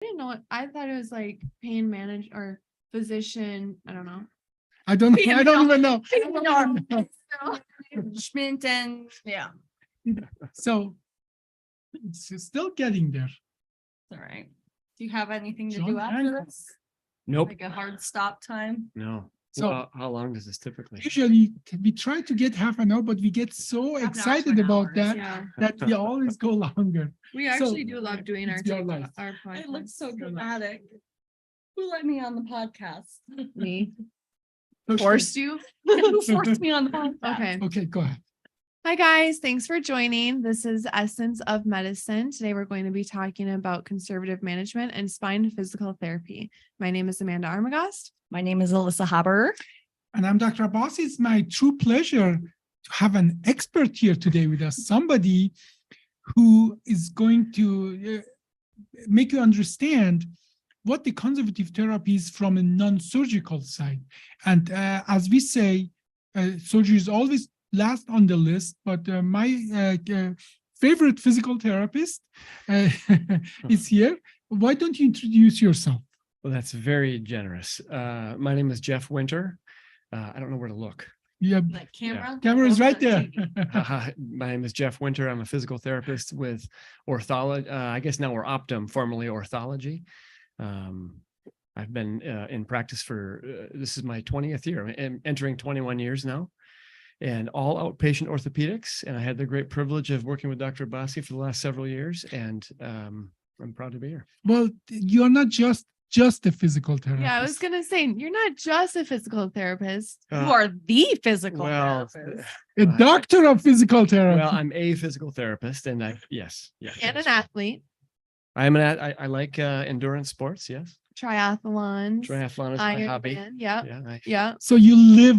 didn't know it. I thought it was like pain manage or physician. I don't know. I don't know. I don't even know. Management and So it's still getting there. all right. Do you have anything to John do after Hancock. this? Nope. Like a hard stop time? No. So- So how long does this typically? Usually we try to get half an hour, but we get so Half an hour to excited an about hour, that yeah. that we always go longer. We actually do love doing our it's your life. our podcast. It looks so dramatic. Who let me on the podcast? Me Push forced you. Who forced me on the podcast? Okay. it. Okay, go ahead. Hi, guys. Thanks for joining. This is Essence of Medicine. Today, we're going to be talking about conservative management and spine physical therapy. My name is Amanda Armagast. My name is Alyssa Haber. And I'm Dr. Abbas. It's my true pleasure to have an expert here today with us, somebody who is going to make you understand what the conservative therapy is from a non-surgical side. And as we say, surgery is always last on the list, but my favorite physical therapist is here. Why don't you introduce yourself? Well, that's very generous. My name is Jeff Winter. I don't know where to look. Yeah, Like camera? camera is right there. My name is Jeff Winter. I'm a physical therapist with orthology. I guess now we're Optum, formerly orthology. I've been in practice for, this is my 20th year. I'm entering 21 years now, and all outpatient orthopedics. And I had the great privilege of working with Dr. Abbasi for the last several years, and I'm proud to be here. Well, you're not just a physical therapist. Yeah, I was going to say, you're not just a physical therapist. You are the physical well, therapist. A doctor of physical therapy. well, I'm a physical therapist, and yes. And an athlete. I like endurance sports. Yes, Triathlons. triathlon is my hobby. Ironman. Yep. Yeah, Yeah. So you live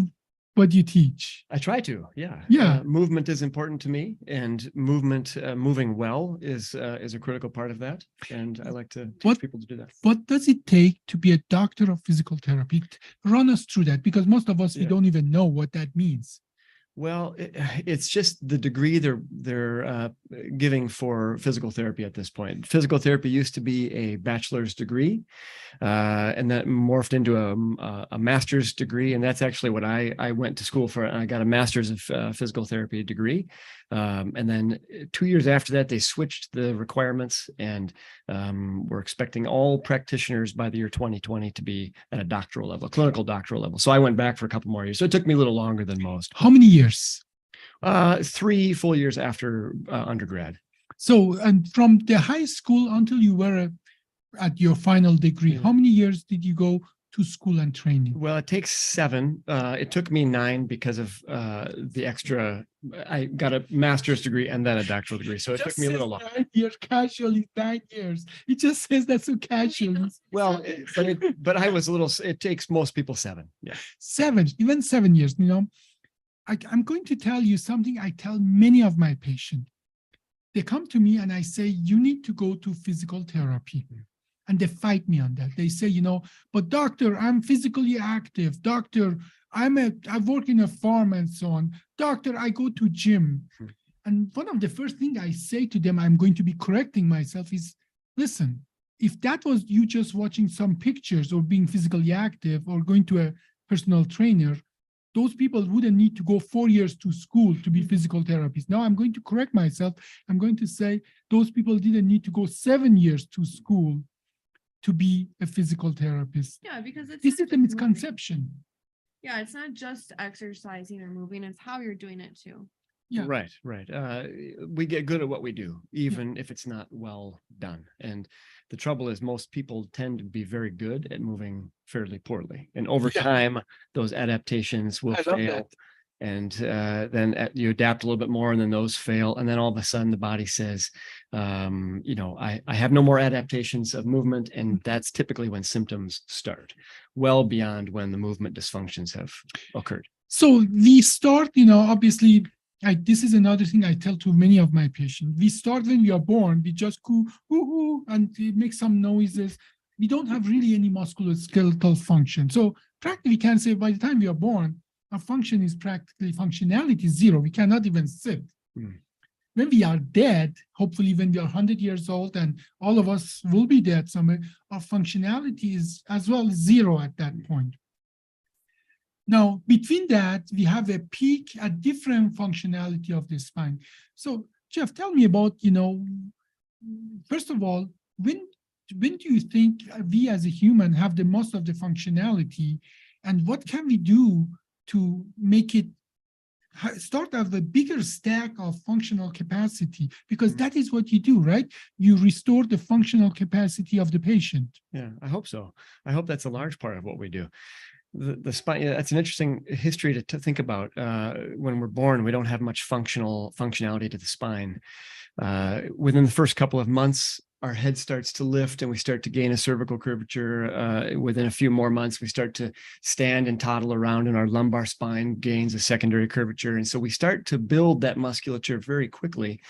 what you teach. I try to. Yeah. Yeah. Movement is important to me, and moving well is a critical part of that. And I like to teach What- people to do that. What does it take to be a doctor of physical therapy? Run us through that, because most of us, we Yeah. don't even know what that means. Well, it's just the degree they're giving for physical therapy at this point. Physical therapy used to be a bachelor's degree, and that morphed into a master's degree. And that's actually what I went to school for. I got a master's of physical therapy degree. And then 2 years after that, they switched the requirements, and we're expecting all practitioners by the year 2020 to be at a doctoral level, a clinical doctoral level. So I went back for a couple more years. So it took me a little longer than most. How many years? 3 full years after undergrad. So, and from the high school until you were at your final degree, Yeah. how many years did you go to school and training? Well, it takes 7. It took me 9 because of the extra. I got a master's degree and then a doctoral degree, so it took me a little longer. 9 years casually, 9 years. It just says that so casually. Well, but I was a little. It takes most people 7. Yeah. 7, even 7 years. I'm going to tell you something I tell many of my patients. They come to me and I say, you need to go to physical therapy. And they fight me on that. They say, but doctor, I'm physically active. Doctor, I work in a farm and so on. Doctor, I go to gym. And one of the first things I say to them, I'm going to be correcting myself, is, listen, if that was you just watching some pictures or being physically active or going to a personal trainer, those people wouldn't need to go 4 years to school to be physical therapists. Now I'm going to correct myself. I'm going to say those people didn't need to go 7 years to school to be a physical therapist. Yeah, because it's This not is a just moving. misconception. Yeah, it's not just exercising or moving, it's how you're doing it too. Yeah. Right. We get good at what we do, even if it's not well done. And the trouble is, most people tend to be very good at moving fairly poorly. And over Yeah. time, those adaptations will I love fail. that. And then you adapt a little bit more, and then those fail. And then all of a sudden the body says, I have no more adaptations of movement. And that's typically when symptoms start, well beyond when the movement dysfunctions have occurred. So we start, obviously, this is another thing I tell to many of my patients. We start when we are born, we just go, ooh, and we make some noises. We don't have really any musculoskeletal function. So practically we can say by the time we are born, our function is practically functionality 0. We cannot even sit. when we are dead, hopefully when we are 100 years old and all of us will be dead somewhere, our functionality is as well zero at that point. Now, between that, we have a peak at different functionality of the spine. So, Jeff, tell me about, first of all, when do you think we as a human have the most of the functionality, and what can we do to make it start out a bigger stack of functional capacity? Because that is what you do, right? You restore the functional capacity of the patient. Yeah, I hope so. I hope that's a large part of what we do. The spine, that's an interesting history to think about. When we're born, we don't have much functionality to the spine. Within the first couple of months, our head starts to lift and we start to gain a cervical curvature. Within a few more months, we start to stand and toddle around, and our lumbar spine gains a secondary curvature. And so we start to build that musculature very quickly.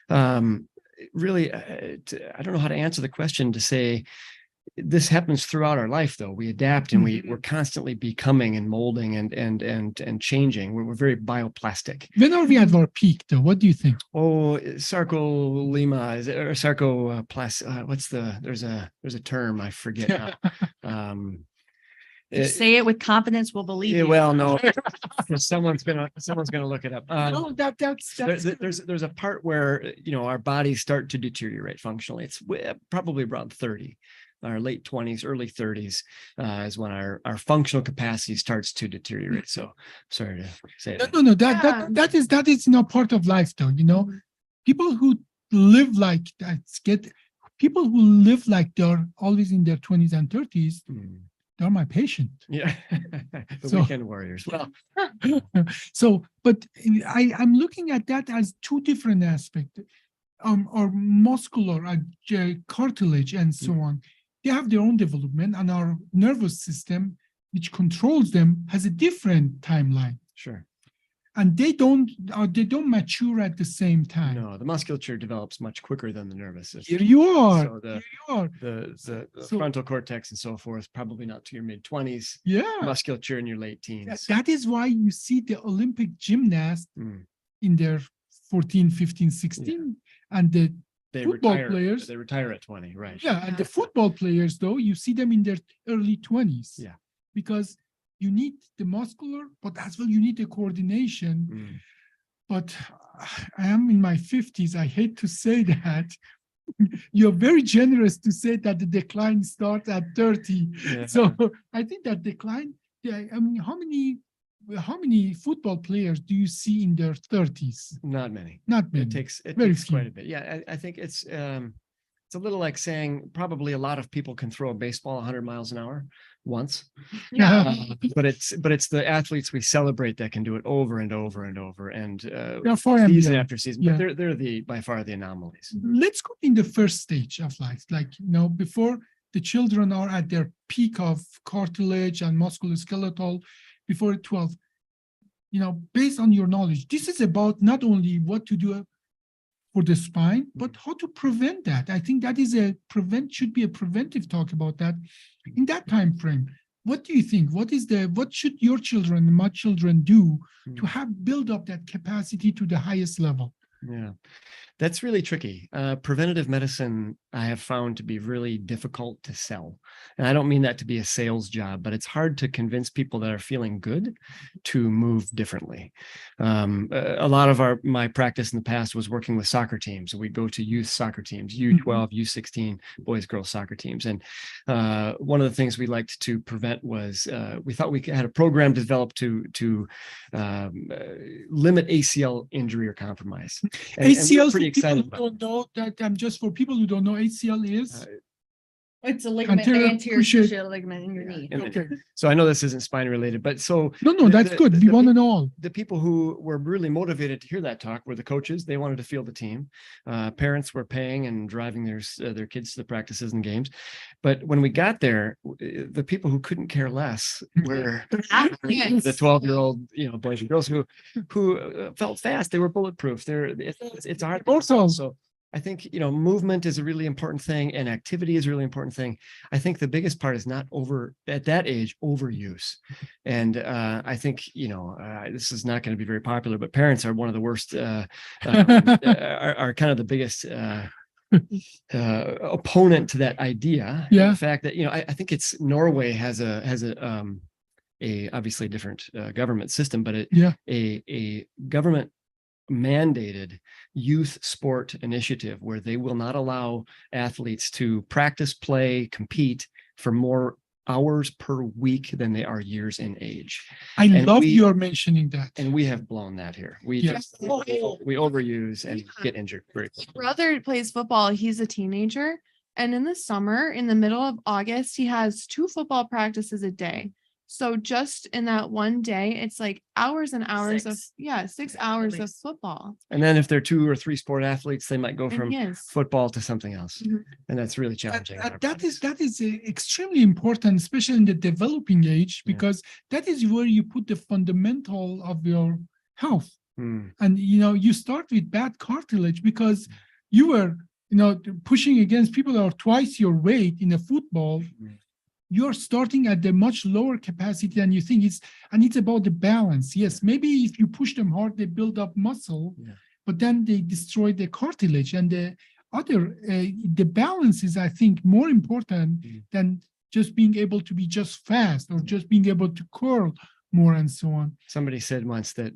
Really, I don't know how to answer the question to say, this happens throughout our life, though. We adapt and we're constantly becoming and molding and changing. We're very bioplastic. When are we at our peak, though? What do you think? Oh, sarcolema, or sarcoplasty. There's a term I forget now. Say it with confidence, we'll believe Yeah, you. well, no, someone's gonna look it up. Oh, that's There's a part where our bodies start to deteriorate functionally. It's probably around 30. Our late 20s, early 30s is when our functional capacity starts to deteriorate. So sorry to say that. No. That is part of life, though. People who live like that people who live like they're always in their 20s and 30s. They're my patient. Yeah, the weekend warriors. Well, but I'm looking at that as two different aspects, or muscular, cartilage, and so on. They have their own development, and our nervous system, which controls them, has a different timeline. Sure. And they don't mature at the same time. No, the musculature develops much quicker than the nervous system. Here you are. So the frontal cortex and so forth, probably not to your mid-20s. Yeah. Musculature in your late teens. That is why you see the Olympic gymnasts in their 14, 15, 16, and the football players. They retire at 20, right? Yeah, and the football players, though, you see them in their early 20s. Yeah. Because you need the muscular, but as well you need the coordination. But I am in my 50s. I hate to say that. You're very generous to say that the decline starts at 30. Yeah. So I think that decline, how many football players do you see in their 30s? Not many. Not many. It takes quite a bit. Yeah, I think it's a little like saying probably a lot of people can throw a baseball 100 miles an hour once. Yeah. But it's the athletes we celebrate that can do it over and over and over, and season after season. Yeah. But they're by far the anomalies. Let's go in the first stage of life, like before the children are at their peak of cartilage and musculoskeletal, before 12. Based on your knowledge, this is about not only what to do for the spine, but how to prevent that. I think that is should be a preventive talk about that in that time frame. What do you think? What should your children and my children do to build up that capacity to the highest level? Yeah, that's really tricky. Preventative medicine, I have found to be really difficult to sell. And I don't mean that to be a sales job, but it's hard to convince people that are feeling good to move differently. A lot of my practice in the past was working with soccer teams. We'd go to youth soccer teams, U12, U16, boys, girls soccer teams. And one of the things we liked to prevent was we thought we had a program developed to limit ACL injury or compromise. ACL, pretty excited for people who don't know that, just for people who don't know, ACL is it's a ligament, anterior cruciate ligament in your knee. okay. So I know this isn't spine related, but so no, that's good. We want to know all. The people who were really motivated to hear that talk were the coaches. They wanted to field the team. Parents were paying and driving their kids to the practices and games. But when we got there, the people who couldn't care less were the 12-year-old, boys and girls who felt fast. They were bulletproof. It's a hard also. I think, movement is a really important thing and activity is a really important thing. I think the biggest part is not at that age, overuse. And I think, this is not going to be very popular, but parents are one of the worst, are kind of the biggest opponent to that idea. Yeah. The fact that, I think it's Norway has a obviously different government system, but a government mandated youth sport initiative where they will not allow athletes to practice, play, compete for more hours per week than they are years in age. I love your mentioning that. And we have blown that here. We overuse and get injured very quickly. My brother plays football. He's a teenager. And in the summer, in the middle of August, he has 2 football practices a day. So just in that one day, it's like hours and hours 6 hours of football. And then if they're 2 or 3 sport athletes, they might go from Yes. football to something else. Mhm. And that's really challenging. That is extremely important, especially in the developing age, because that is where you put the fundamental of your health. And you start with bad cartilage because you were pushing against people that are twice your weight in a football. You're starting at the much lower capacity than you think. It's about the balance. Yes, maybe if you push them hard, they build up muscle, but then they destroy the cartilage. And the balance is, I think, more important than just being able to be just fast or just being able to curl more and so on. Somebody said once that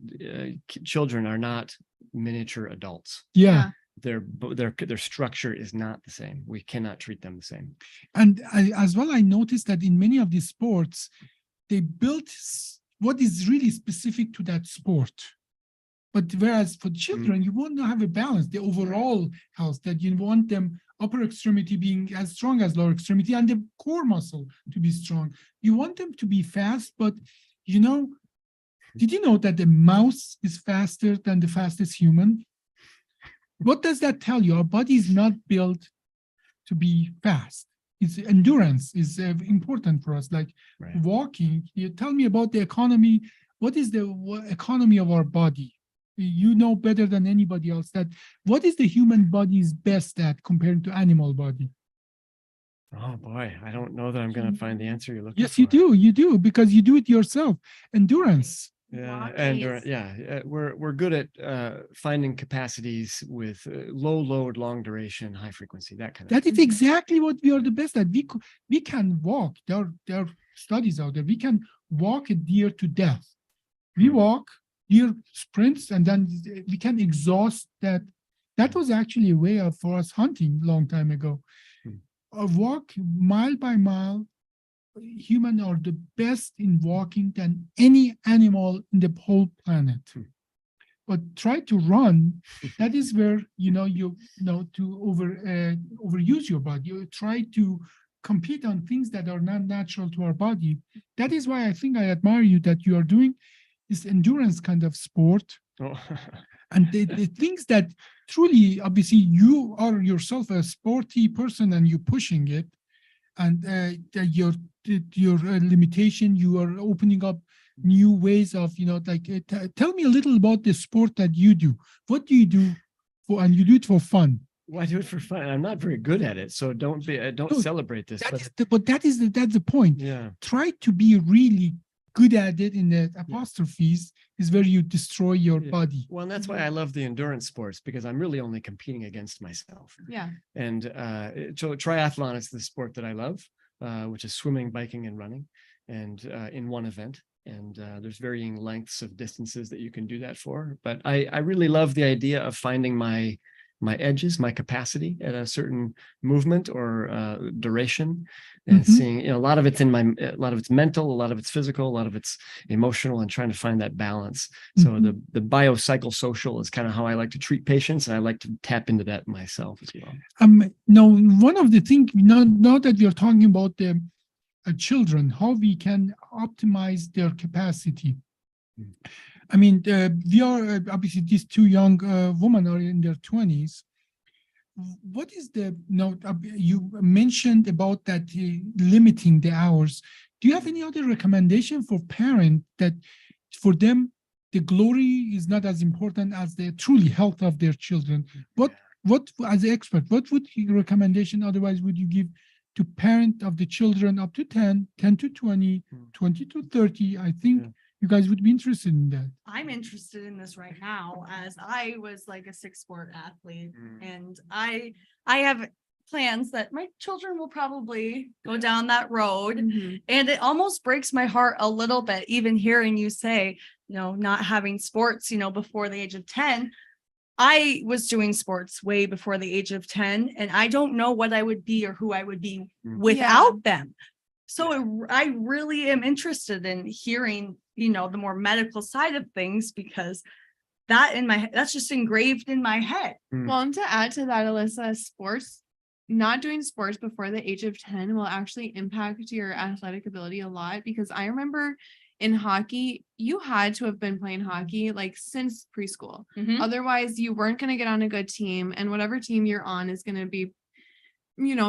children are not miniature adults. Yeah. Their structure is not the same. We cannot treat them the same. And as well, I noticed that in many of these sports, they built what is really specific to that sport. But whereas for children, you want to have a balance, the overall health, that you want them upper extremity being as strong as lower extremity and the core muscle to be strong. You want them to be fast, but did you know that the mouse is faster than the fastest human? What does that tell you? Our body is not built to be fast. It's endurance is important for us. Like walking, you tell me about the economy. What is the economy of our body? You know better than anybody else that what is the human body's best at compared to animal body? Oh boy, I don't know that I'm going to find the answer you're looking for. Yes, you do because you do it yourself. Endurance. Yeah, and we're good at finding capacities with low load, long duration, high frequency, that kind of That thing. is exactly what we are the best at. We can walk. There are studies out there. We can walk a deer to death. We walk deer sprints, and then we can exhaust that. That was actually a way for us hunting a long time ago. A walk mile by mile. Humans are the best in walking than any animal in the whole planet. But try to run. That is where to overuse your body. You try to compete on things that are not natural to our body. That is why I think I admire you that you are doing this endurance kind of sport. And the things that truly, obviously, you are yourself a sporty person and you're pushing it. And your limitation, you are opening up new ways of, tell me a little about the sport that you do. What do you do and you do it for fun? Well, I do it for fun. I'm not very good at it, so don't celebrate this. That's the point. Yeah. Try to be really good at it. In the apostrophes is where you destroy your body. Well, and that's why I love the endurance sports, because I'm really only competing against myself. Yeah. And so triathlon is the sport that I love, which is swimming, biking, and running, and in one event. And there's varying lengths of distances that you can do that for. But I really love the idea of finding my edges, my capacity at a certain movement or duration, and seeing, a lot of it's a lot of it's mental, a lot of it's physical, a lot of it's emotional, and trying to find that balance. So the biopsychosocial is kind of how I like to treat patients, and I like to tap into that myself as well. Now, one of the things, now that we are talking about the children, how we can optimize their capacity. I mean, we are obviously these 2 young women are in their 20s. What is you mentioned about that limiting the hours. Do you have any other recommendation for parents that for them, the glory is not as important as the truly health of their children? What what, as an expert, what would your recommendation otherwise would you give to parent of the children up to 10, 10 to 20, 20 to 30? I think Yeah. you guys would be interested in that. I'm interested in this right now as I was like a 6-sport athlete and I have plans that my children will probably go down that road. Mhm. And it almost breaks my heart a little bit, even hearing you say, not having sports, before the age of 10. I was doing sports way before the age of 10, and I don't know what I would be or who I would be without them. So I really am interested in hearing, the more medical side of things, because that's just engraved in my head. Well, and to add to that, Alyssa, not doing sports before the age of 10 will actually impact your athletic ability a lot, because I remember in hockey, you had to have been playing hockey like since preschool. Mhm. Otherwise, you weren't going to get on a good team, and whatever team you're on is going to be,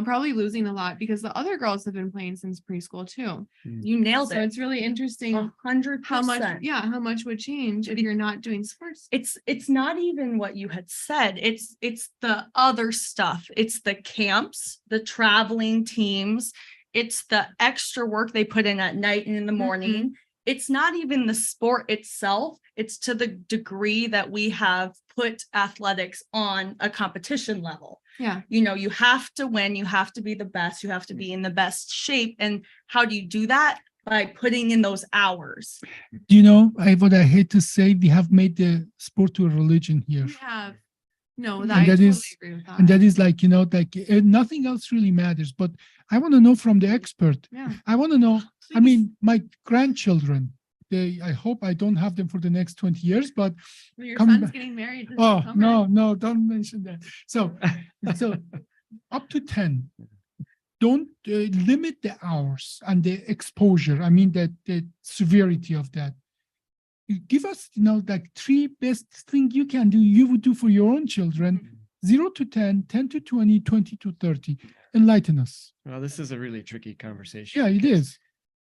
probably losing a lot because the other girls have been playing since preschool too. You nailed So it. it's really interesting 100%. how much would change if you're not doing sports. It's not even what you had said. It's the other stuff. It's the camps, the traveling teams. It's the extra work they put in at night and in the morning. It's not even the sport itself. It's to the degree that we have put athletics on a competition level. Yeah. You have to win. You have to be the best. You have to be in the best shape. And how do you do that? By putting in those hours. What I hate to say, we have made the sport to a religion here. We have. No, And I that totally is- agree with that. And that is like, nothing else really matters. But I want to know from the expert. Yeah. I want to know, I mean, my grandchildren, I hope I don't have them for the next 20 years, but Well, your come son's back. getting married. this oh, summer. no, don't mention that. So up to 10, don't limit the hours and the exposure. I mean, the severity of that. You give us, like 3 best thing you would do for your own children, 0 to 10, 10 to 20, 20 to 30. Enlighten us. Well, this is a really tricky conversation. Yeah, it is.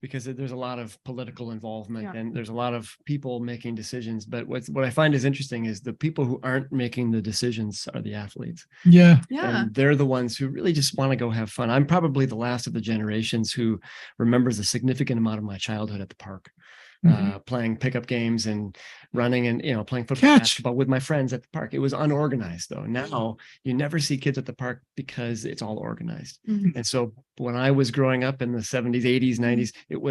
Because there's a lot of political involvement Yeah. and there's a lot of people making decisions. But what I find is interesting is the people who aren't making the decisions are the athletes. Yeah. Yeah. And they're the ones who really just want to go have fun. I'm probably the last of the generations who remembers a significant amount of my childhood at the park. Playing pickup games and running and playing football, Catch. basketball with my friends at the park. It was unorganized though. Now you never see kids at the park because it's all organized. Mhm. And so when I was growing up in the 70s, 80s, 90s, it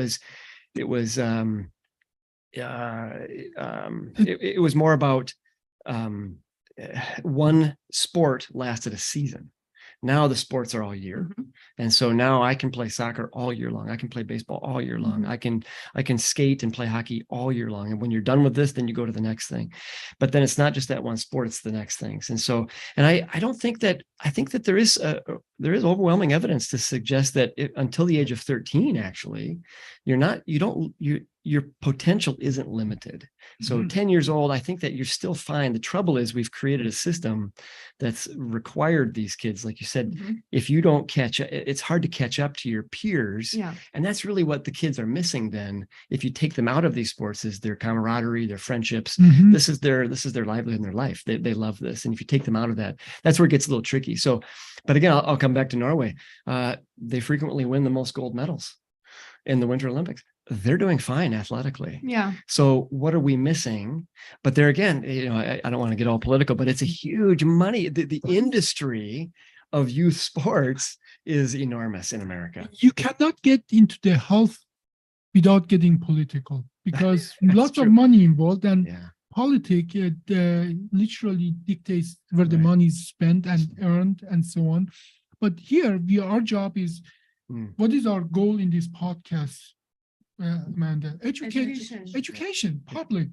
was more about one sport lasted a season. Now the sports are all year. And so now I can play soccer all year long. I can play baseball all year long. I can skate and play hockey all year long. And when you're done with this, then you go to the next thing. But then it's not just that one sport, it's the next things. And so, and I think that there is overwhelming evidence to suggest that until the age of 13, actually, your potential isn't limited. So 10 years old, I think that you're still fine. The trouble is we've created a system that's required these kids, like you said, if you don't catch up, it's hard to catch up to your peers. Yeah. And that's really what the kids are missing then. If you take them out of these sports, is their camaraderie, their friendships. This is their livelihood and their life. They love this. And if you take them out of that, that's where it gets a little tricky. So, but again, I'll come back to Norway. They frequently win the most gold medals in the Winter Olympics. They're doing fine athletically. Yeah. So what are we missing? But there again, I don't want to get all political, but it's a huge money. The industry of youth sports is enormous in America. You cannot get into the health without getting political because lots of true. money involved, and Yeah. politics literally dictates where the Right. money is spent and earned and so on. But here, our job is, what is our goal in this podcast, Amanda? Education, public,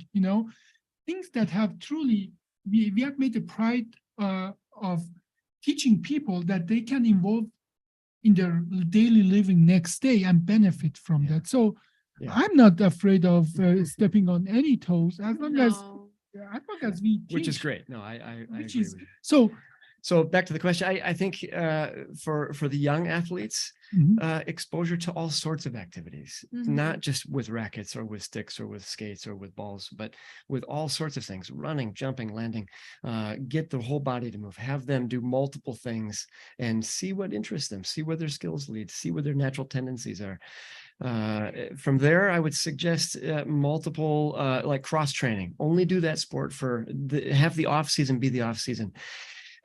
things that have truly, we have made a pride of teaching people that they can involve in their daily living next day and benefit from that. So I'm not afraid of stepping on any toes as long as we Which is teach. great. No, I agree Which with is you. so. So back to the question, I think for the young athletes, Mhm. exposure to all sorts of activities, not just with rackets or with sticks or with skates or with balls, but with all sorts of things, running, jumping, landing, get the whole body to move, have them do multiple things and see what interests them, see where their skills lead, see where their natural tendencies are. From there, I would suggest multiple like cross training. Only do that sport for have the off season be the off season.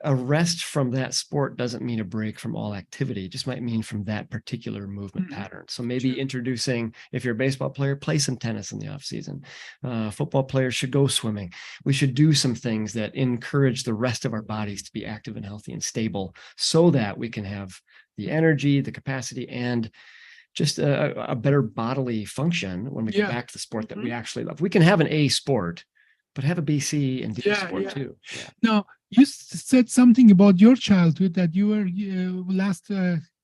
A rest from that sport doesn't mean a break from all activity. It just might mean from that particular movement pattern. So maybe introducing, if you're a baseball player, play some tennis in the off season. Football players should go swimming. We should do some things that encourage the rest of our bodies to be active and healthy and stable so that we can have the energy, the capacity, and just a better bodily function when we get back to the sport that we actually love. We can have an A sport, but have a B, C, and D sport too. Now, you said something about your childhood that you were last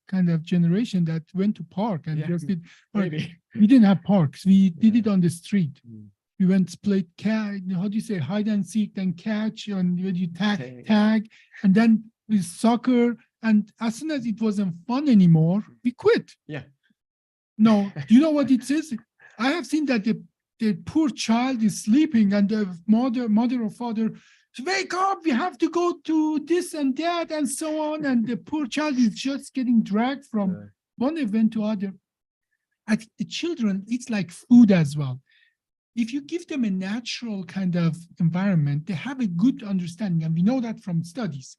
kind of generation that went to park and just did. Maybe. We didn't have parks. We did it on the street. We went to play how do you say, hide and seek, then catch, and you tag, and then with soccer. And as soon as it wasn't fun anymore, we quit. Yeah. No, do you know what it says? I have seen that the poor child is sleeping and the mother or father, wake up, we have to go to this and that and so on. And the poor child is just getting dragged from one event to other. I think the children, it's like food as well. If you give them a natural kind of environment, they have a good understanding. And we know that from studies.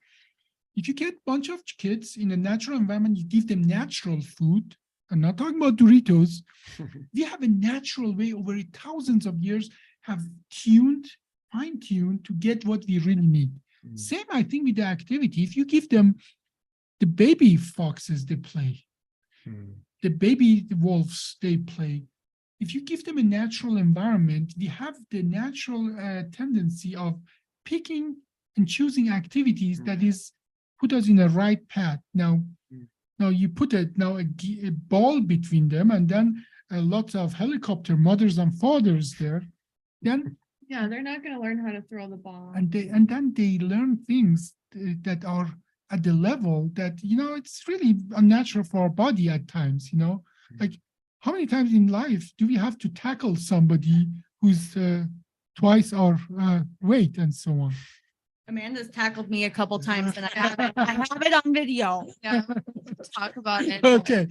If you get a bunch of kids in a natural environment, you give them natural food. I'm not talking about Doritos. We have a natural way over thousands of years have fine-tuned to get what we really need. Same, I think, with the activity. If you give them the baby foxes, they play. The baby wolves, they play. If you give them a natural environment, we have the natural tendency of picking and choosing activities that is put us in the right path. Now you put a ball between them, and then lots of helicopter mothers and fathers there. Then they're not going to learn how to throw the ball. And then they learn things that are at the level that it's really unnatural for our body at times. Like how many times in life do we have to tackle somebody who's twice our weight and so on? Amanda's tackled me a couple times, and I have it on video. Yeah, talk about it. Okay,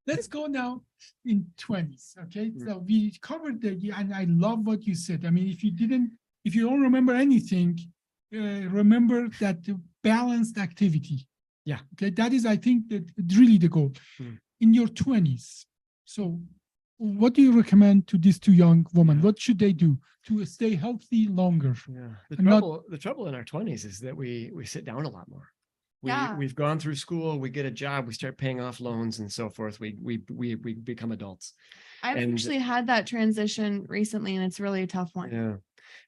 let's go now in 20s. Okay, so we covered and I love what you said. I mean, if you don't remember anything, remember that the balanced activity. Yeah. Okay, that is, I think, that really the goal. In your 20s. So what do you recommend to these two young women? What should they do to stay healthy longer? The trouble in our 20s is that we sit down a lot more. We've gone through school, we get a job, we start paying off loans and so forth. We become adults. I've actually had that transition recently, and it's really a tough one. Yeah.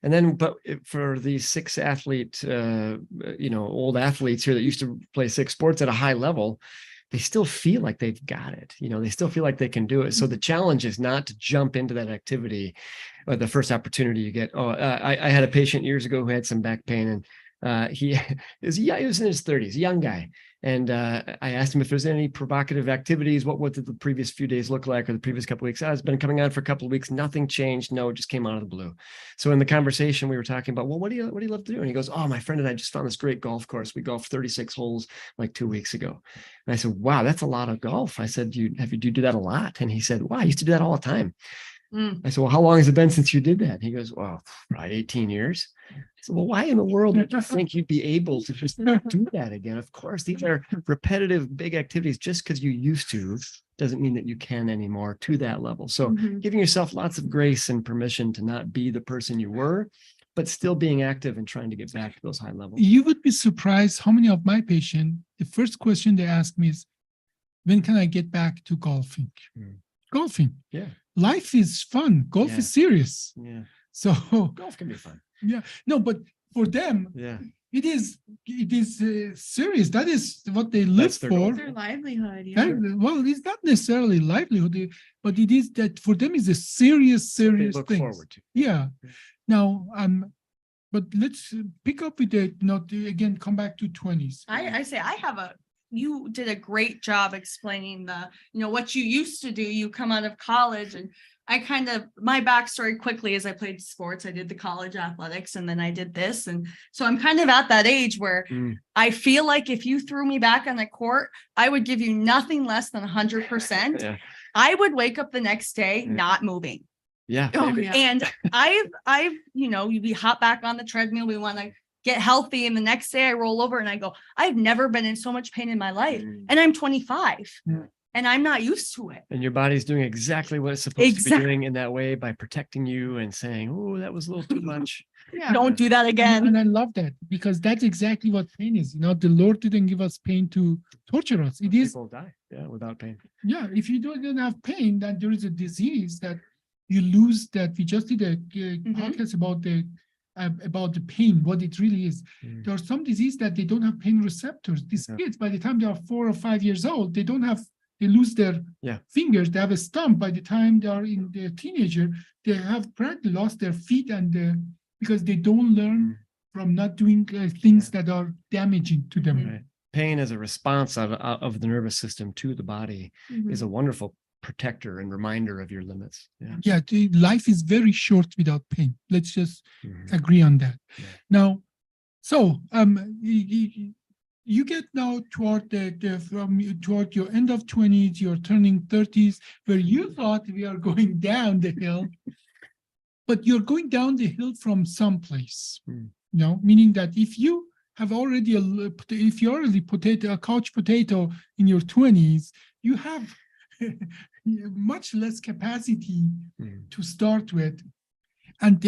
And then, but for these six athlete, old athletes here that used to play six sports at a high level, they still feel like they've got it. They still feel like they can do it. So the challenge is not to jump into that activity or the first opportunity you get. I had a patient years ago who had some back pain, and he was in his 30s, a young guy. And I asked him if there's any provocative activities. What did the previous few days look like, or the previous couple of weeks? It's been coming on for a couple of weeks. Nothing changed. No, it just came out of the blue. So in the conversation, we were talking about, well, what do you love to do? And he goes, oh, my friend and I just found this great golf course. We golfed 36 holes like 2 weeks ago. And I said, wow, that's a lot of golf. I said, do you do that a lot? And he said, wow, I used to do that all the time. I said, well, how long has it been since you did that? He goes, well, probably 18 years. I said, well, why in the world would you think you'd be able to just do that again? Of course, these are repetitive, big activities. Just because you used to doesn't mean that you can anymore to that level. So giving yourself lots of grace and permission to not be the person you were, but still being active and trying to get back to those high levels. You would be surprised how many of my patients, the first question they ask me is, when can I get back to golfing? Golfing. Yeah. Life is fun. Golf is serious. Yeah. So golf can be fun. Yeah. No, but for them, it is serious. That is what they live for. It's their livelihood. Well, it's not necessarily livelihood, but it is that for them is a serious they look thing. forward to. Yeah. Now, But let's pick up with the, again, come back to 20s. I say you did a great job explaining what you used to do. You come out of college, and my backstory quickly is I played sports. I did the college athletics, and then I did this. And so I'm kind of at that age where I feel like if you threw me back on the court, I would give you nothing less than 100%. Yeah. I would wake up the next day not moving. Yeah. Oh, maybe. yeah. And we hop back on the treadmill. We want to get healthy. And the next day I roll over and I go, I've never been in so much pain in my life. And I'm 25 and I'm not used to it. And your body's doing exactly what it's supposed to be doing in that way by protecting you and saying, oh, that was a little too much. Yeah. Don't do that again. And I love that, because that's exactly what pain is. The Lord didn't give us pain to torture us. It is, People die, without pain. yeah, if you don't have pain, then there is a disease that you lose, that we just did a podcast about the pain, what it really is. There are some disease that they don't have pain receptors. These kids, by the time they are 4 or 5 years old, they lose their fingers. They have a stump. By the time they are in the teenager, they have practically lost their feet, and because they don't learn from not doing things that are damaging to them. Right. Pain as a response of the nervous system to the body is a wonderful protector and reminder of your limits. Yeah, life is very short without pain. Let's just agree on that. Now, so you get now toward toward your end of 20s, you're turning 30s, where you thought we are going down the hill, but you're going down the hill from someplace. Meaning that if you have already a couch potato in your 20s, you have much less capacity to start with. And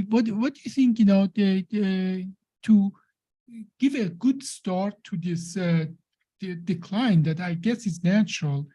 what do you think, to give a good start to this decline that I guess is natural?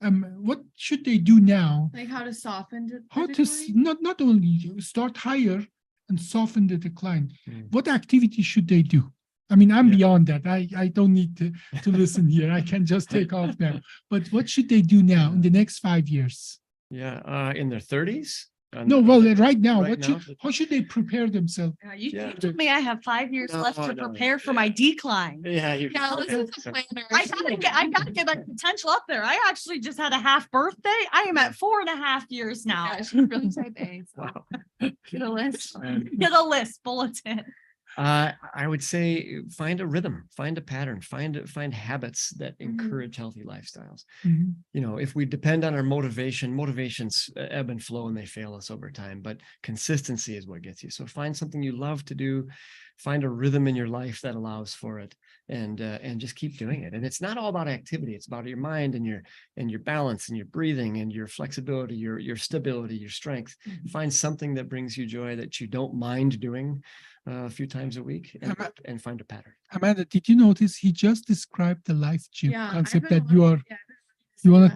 What should they do now? Like how to soften it? How to not only start higher and soften the decline. What activity should they do? I mean, I'm beyond that. I don't need to listen here. I can just take off now. But what should they do now in the next 5 years? In their 30s? No, well, right now, Right now? how should they prepare themselves? You told me I have 5 years left to prepare for my decline. Listen to planner. I gotta get that potential up there. I actually just had a half birthday. I am at 4.5 years now. Yeah, she's really type A. So. Wow. Get a list. Get a list, bulletin. I would say find a rhythm, find a pattern, find habits that encourage healthy lifestyles. If we depend on our motivations ebb and flow and they fail us over time, but consistency is what gets you. So find something you love to do, find a rhythm in your life that allows for it, and just keep doing it. And it's not all about activity. It's about your mind and your balance and your breathing and your flexibility, your stability, your strength. Find something that brings you joy that you don't mind doing a few times a week, and find a pattern. Amanda, did you notice he just described the life gym concept that you want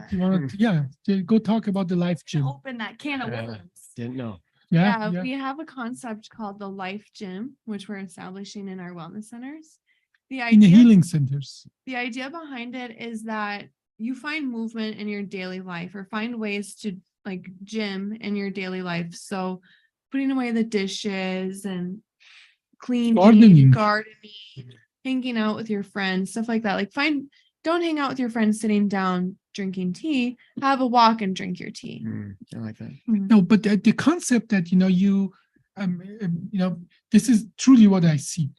to go talk about the life gym. Open that can of worms. Didn't know. Yeah, We have a concept called the life gym, which we're establishing in our wellness centers. In the healing centers. The idea behind it is that you find movement in your daily life, or find ways to like gym in your daily life. So putting away the dishes and cleaning, gardening, hanging out with your friends, stuff like that. Like don't hang out with your friends sitting down drinking tea, have a walk and drink your tea. I like that. No, but the concept that, this is truly what I see.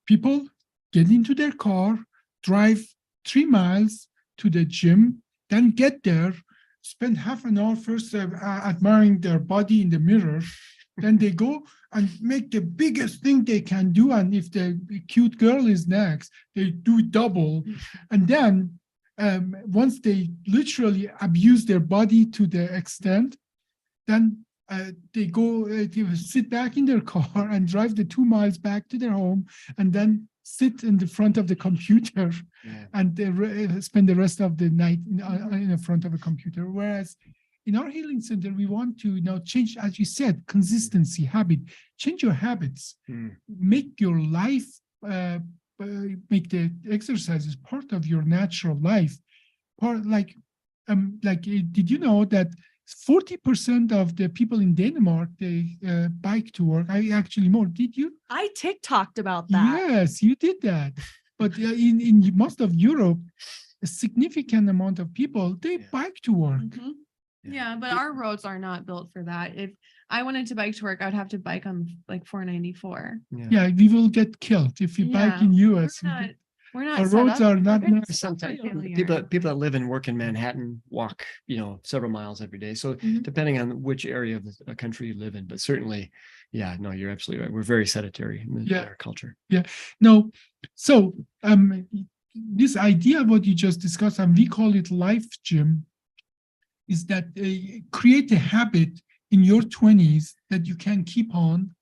People get into their car, drive 3 miles to the gym, then get there, spend half an hour first admiring their body in the mirror. Then they go and make the biggest thing they can do. And if the cute girl is next, they do double. And then once they literally abuse their body to the extent, then they go they sit back in their car and drive the 2 miles back to their home, and then sit in the front of the computer and spend the rest of the night in the front of a computer. Whereas in our healing center, we want to change, as you said, consistency, habit, change your habits, make your life, make the exercises part of your natural life. Did you know that 40% of the people in Denmark, they bike to work. I actually more. Did you? I TikToked about that. Yes, you did that. But in most of Europe, a significant amount of people, they Yeah. bike to work. Mhm. Yeah, but our roads are not built for that. If I wanted to bike to work, I'd have to bike on like 494. Yeah, we will get killed if you bike Yeah, in We're US. not, we're not Our set roads up- are we're not gonna nice. set up for Sometimes failure. people that live and work in Manhattan walk, several miles every day. So Mhm. depending on which area of the country you live in, but certainly, yeah, no, you're absolutely right. We're very sedentary in Yeah. our culture. No, so this idea what you just discussed, and we call it life gym, is that create a habit in your 20s that you can keep on,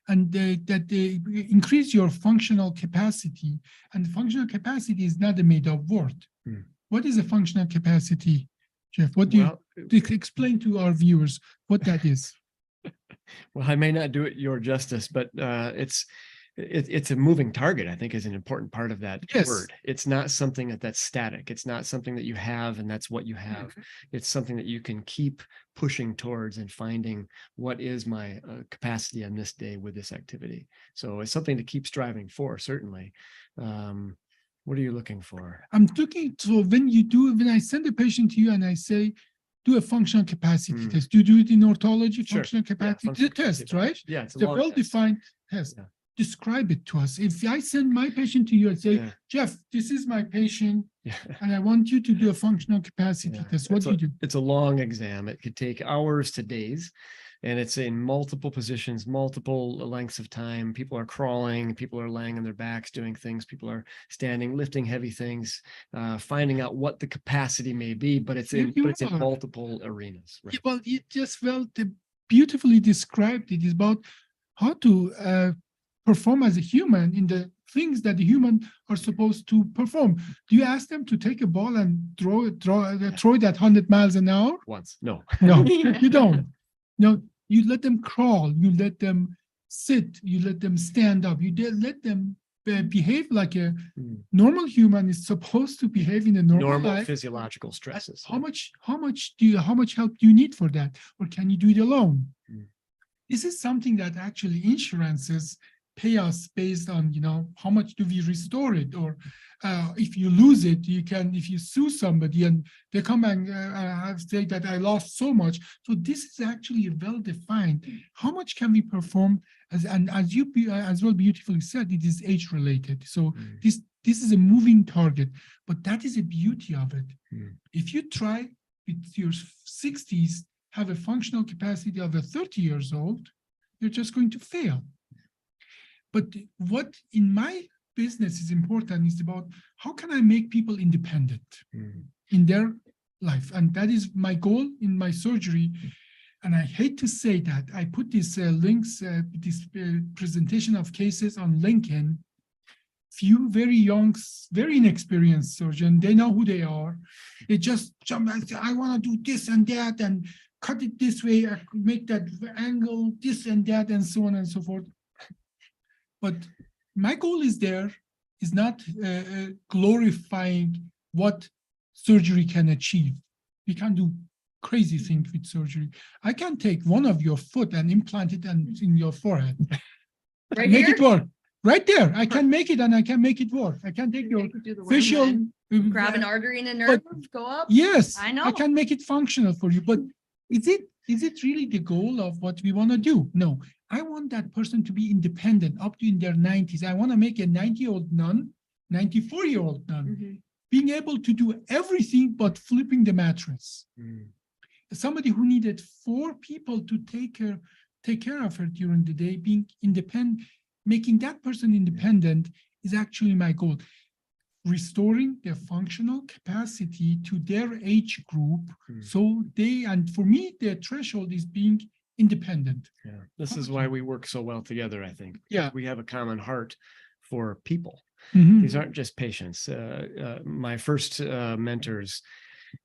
and that they increase your functional capacity. And functional capacity is not a made up word. Hmm. What is a functional capacity, Jeff? What do Well, you explain to our viewers what that is? Well, I may not do it your justice, but it's a moving target, I think, is an important part of that Yes. word. It's not something that's static. It's not something that you have and that's what you have. Mm-hmm. It's something that you can keep pushing towards and finding what is my capacity on this day with this activity. So it's something to keep striving for, certainly. What are you looking for? I'm looking, so when I send a patient to you and I say, do a functional capacity test. Do you do it in orthology, Sure. functional Yeah, capacity? functional It's a test, capacity right? Yeah, it's a It's a long test. well-defined test. Yeah. Describe it to us. If I send my patient to you and say, Yeah. Jeff, this is my patient, Yeah. and I want you to do a functional capacity Yeah. test, what do you do? It's a long exam. It could take hours to days, and it's in multiple positions, multiple lengths of time. People are crawling, people are laying on their backs doing things, people are standing, lifting heavy things, finding out what the capacity may be, but it's in are. multiple arenas. Yeah, Right? well, you just beautifully described it. It's about how to perform as a human in the things that the human are supposed to perform. Do you ask them to take a ball and throw it at 100 miles an hour? Once, no. No, you don't. No, you let them crawl, you let them sit, you let them stand up, let them behave like a Mm. normal human is supposed to behave in a normal Normal life. physiological stresses. How much help do you need for that? Or can you do it alone? Mm. This is something that actually insurances pay us based on, how much do we restore it? Or if you lose it, if you sue somebody and they come and say that I lost so much. So this is actually well-defined. How much can we perform? As you as well beautifully said, it is age-related. So this is a moving target, but that is the beauty of it. If you try with your 60s, have a functional capacity of a 30 years old, you're just going to fail. But what in my business is important is about how can I make people independent in their life? And that is my goal in my surgery. And I hate to say that I put these links, this presentation of cases on LinkedIn. Few very young, very inexperienced surgeons, they know who they are. They just jump and say, I want to do this and that and cut it this way, I could make that angle, this and that, and so on and so forth. But my goal is not glorifying what surgery can achieve. We can do crazy things with surgery. I can take one of your foot and implant it in your forehead. Right Make here? it work. Right there. I can make it and I can make it work. I can take your facial. Grab an artery and a nerve, go up. Yes, I know. I can make it functional for you. But is it really the goal of what we want to do? No, I want that person to be independent up to in their 90s. I want to make a 90-year-old nun, 94-year-old nun, being able to do everything but flipping the mattress. Somebody who needed 4 people to take care of her during the day, being independent, making that person independent is actually my goal. Restoring their functional capacity to their age group. So and for me, their threshold is being independent. Yeah, this is why we work so well together, I think. Yeah. We have a common heart for people. Mhm. These aren't just patients. My first mentors,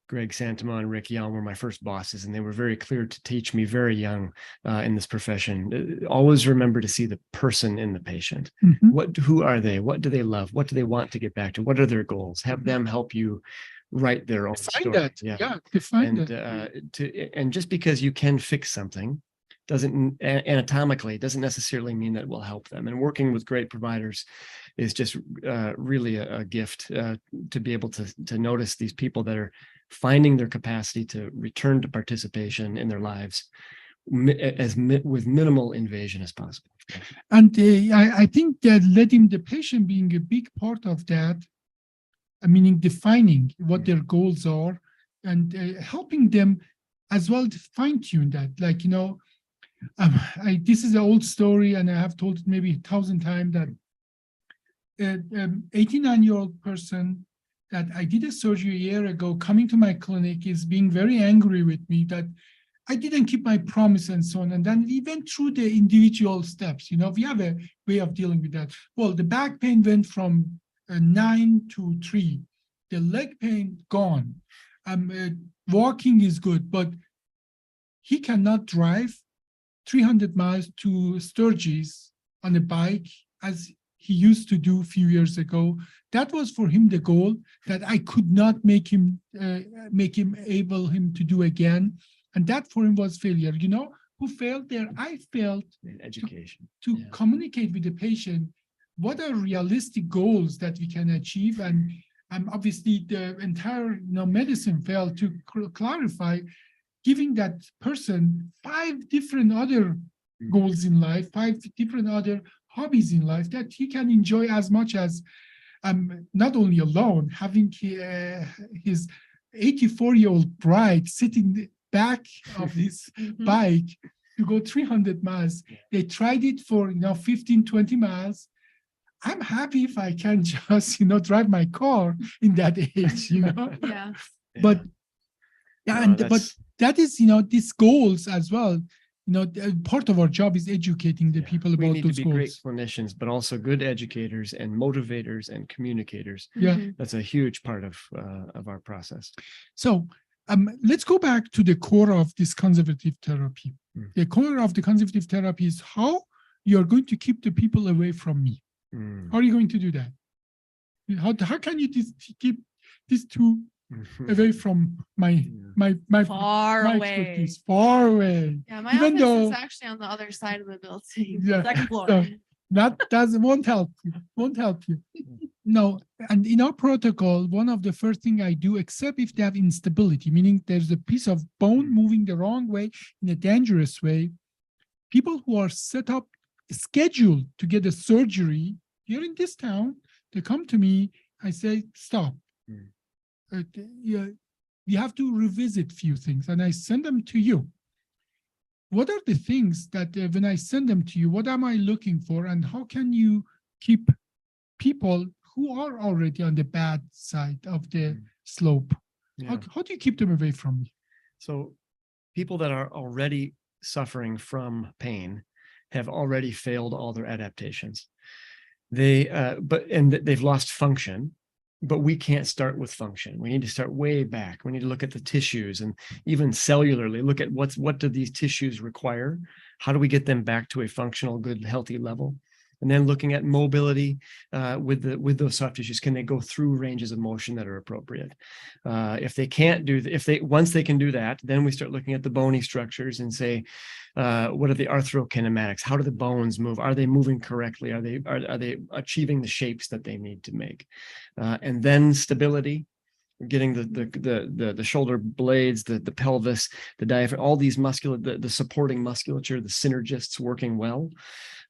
Greg Santama and Rick Young, were my first bosses, and they were very clear to teach me very young in this profession. Always remember to see the person in the patient. Mhm. Who are they? What do they love? What do they want to get back to? What are their goals? Have them help you write their own Define story. that. Yeah, define And that. and just because you can fix something doesn't anatomically doesn't necessarily mean that it will help them. And working with great providers is just really a gift to be able to notice these people that are finding their capacity to return to participation in their lives with minimal invasion as possible. And I think that letting the patient being a big part of that, meaning defining what their goals are and helping them as well to fine tune that. Like, you know, this is an old story and I have told it maybe 1,000 times that 89-year-old person that I did a surgery a year ago coming to my clinic is being very angry with me that I didn't keep my promise and so on. And then we went through the individual steps. You know, we have a way of dealing with that. Well, the back pain went from 9 to 3. The leg pain gone. Walking is good, but he cannot drive 300 miles to Sturgis on a bike as he used to do a few years ago. That was for him the goal that I could not make him able to do again. And that for him was failure. You know, who failed there? I failed In education to communicate with the patient what are realistic goals that we can achieve. And obviously the entire medicine failed to clarify, giving that person 5 different other goals in life, 5 different other hobbies in life that he can enjoy as much as not only alone, having his 84-year-old bride sitting back of his bike to go 300 miles. They tried it for 15, 20 miles. I'm happy if I can just drive my car in that age, Yeah. But but that is these goals as well. Part of our job is educating the people about we need those to be great goals. clinicians, but also good educators and motivators and communicators. Yeah. That's a huge part of our process. So let's go back to the core of this conservative therapy. The core of the conservative therapy is how you're going to keep the people away from me. How are you going to do that? How can you keep these two away from my Far away. expertise? Far away. Yeah, my Even office though- is actually on the other side of the building. Yeah. Second floor. So that won't help you. Won't help you. No, and in our protocol, one of the first thing I do, except if they have instability, meaning there's a piece of bone moving the wrong way in a dangerous way, people who are set up, scheduled to get a surgery here in this town, they come to me, I say, stop. You have to revisit few things, and I send them to you. What are the things that when I send them to you, what am I looking for, and how can you keep people who are already on the bad side of the slope? Yeah. How do you keep them away from me? So people that are already suffering from pain have already failed all their adaptations. They've lost function, but we can't start with function. We need to start way back. We need to look at the tissues and even cellularly look at what do these tissues require? How do we get them back to a functional, good, healthy level? And then looking at mobility with those soft tissues, can they go through ranges of motion that are appropriate? If they can't do, once they can do that, then we start looking at the bony structures and say, what are the arthrokinematics? How do the bones move? Are they moving correctly? Are they achieving the shapes that they need to make? And then stability, getting the shoulder blades, the pelvis, the diaphragm, all these the supporting musculature, the synergists working well.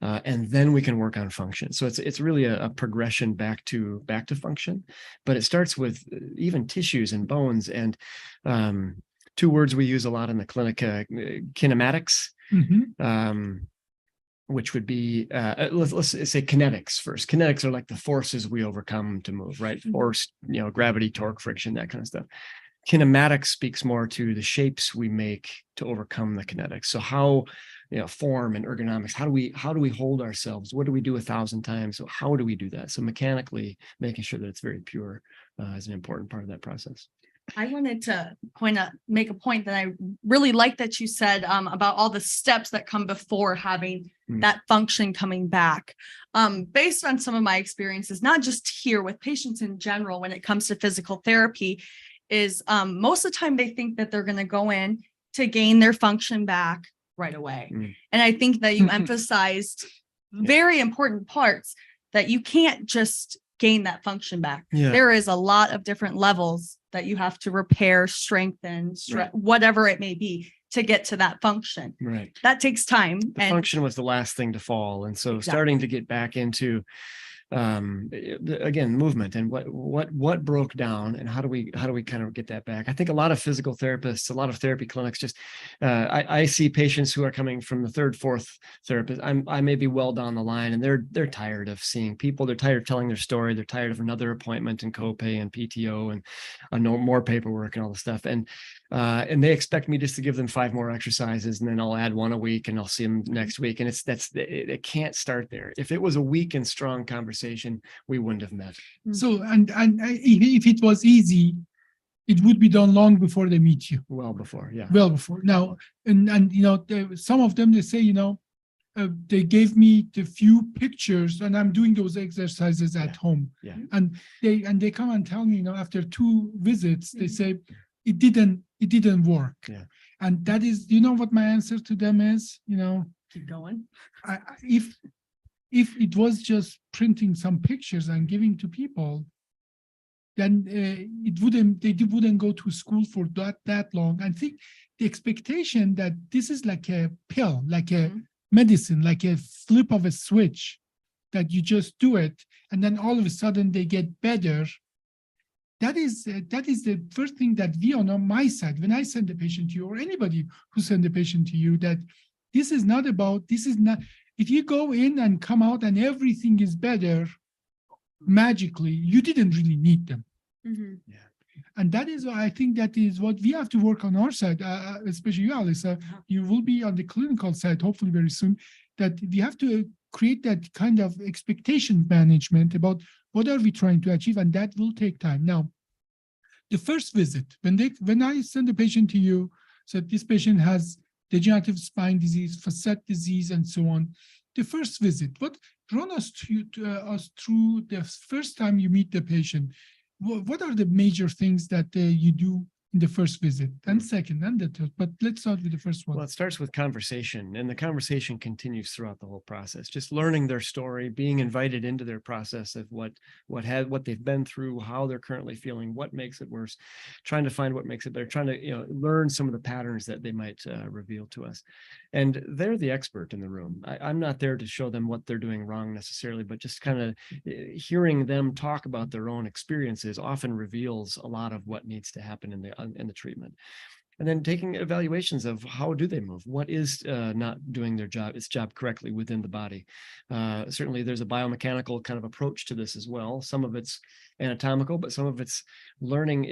And then we can work on function. So it's really a progression back to function, but it starts with even tissues and bones. And 2 words we use a lot in the clinic, kinematics, which would be, let's say kinetics first. Kinetics are like the forces we overcome to move, right? Force, gravity, torque, friction, that kind of stuff. Kinematics speaks more to the shapes we make to overcome the kinetics. So how, form and ergonomics, how do we hold ourselves? What do we do 1,000 times? So how do we do that? So mechanically making sure that it's very pure is an important part of that process. I wanted to make a point that I really like that you said about all the steps that come before having that function coming back. Based on some of my experiences, not just here with patients in general, when it comes to physical therapy, is most of the time they think that they're going to go in to gain their function back right away. And I think that you emphasized very important parts that you can't just gain that function back. Yeah. There is a lot of different levels that you have to repair, strengthen, whatever it may be to get to that function. Right. That takes time. The function was the last thing to fall. And so starting to get back into again, movement and what broke down and how do we kind of get that back? I think a lot of physical therapists, a lot of therapy clinics, just I see patients who are coming from the third, fourth therapist. I may be well down the line and they're tired of seeing people. They're tired of telling their story. They're tired of another appointment and copay and PTO and no more paperwork and all this stuff. And they expect me just to give them 5 more exercises and then I'll add 1 a week and I'll see them next week. And it can't start there. If it was a weak and strong conversation, we wouldn't have met. So, and if it was easy, it would be done long before they meet you. Well before, yeah. Well before. Now, and you know, some of them, they say, you know, they gave me the few pictures and I'm doing those exercises at home. Yeah. And they come and tell me, you know, after 2 visits, they say it didn't work. Yeah. And that is, you know what my answer to them is? You know, Keep going. If it was just printing some pictures and giving to people, then they wouldn't go to school for that long. I think the expectation that this is like a pill, like a medicine, like a flip of a switch, that you just do it and then all of a sudden they get better. That is the first thing that we on my side, when I send a patient to you or anybody who send a patient to you, that this is not, if you go in and come out and everything is better magically, you didn't really need them. Yeah. And that is, I think that is what we have to work on our side, especially you, Alyssa. You will be on the clinical side, hopefully very soon, that we have to create that kind of expectation management about what are we trying to achieve, and that will take time. Now, the first visit, when I send a patient to you, so this patient has degenerative spine disease, facet disease, and so on. The first visit, run us through the first time you meet the patient. What are the major things that you do in the first visit, and second, and the third? But let's start with the first one. Well, it starts with conversation, and the conversation continues throughout the whole process. Just learning their story, being invited into their process of what they've been through, how they're currently feeling, what makes it worse, trying to find what makes it better, trying to learn some of the patterns that they might reveal to us. And they're the expert in the room. I'm not there to show them what they're doing wrong necessarily, but just kind of hearing them talk about their own experiences often reveals a lot of what needs to happen in the treatment. And then taking evaluations of how do they move? What is not doing its job correctly within the body? Certainly there's a biomechanical kind of approach to this as well. Some of it's anatomical, but some of it's learning.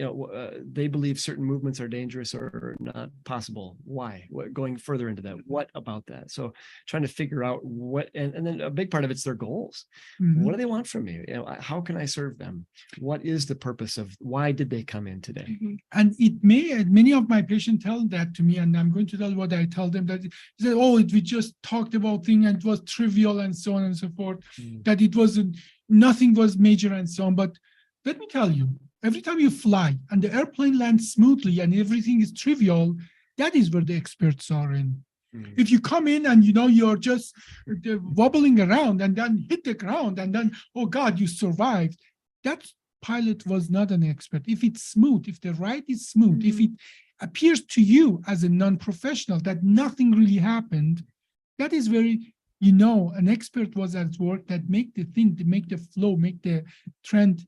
They believe certain movements are dangerous or not possible. Why? Going further into that, what about that? So trying to figure out what, and then a big part of it's their goals. What do they want from me? How can I serve them? What is the purpose of, why did they come in today? And many of my patients tell that to me, and I'm going to tell what I tell them, that they say, oh, we just talked about things and it was trivial and so on and so forth, that it wasn't, nothing was major and so on. But let me tell you, every time you fly and the airplane lands smoothly and everything is trivial, that is where the experts are in. If you come in and you're just wobbling around and then hit the ground and then, oh God, you survived, that pilot was not an expert. If it's smooth, if the ride is smooth, if it appears to you as a non-professional that nothing really happened, that is very, an expert was at work that make the thing, to make the flow, make the trend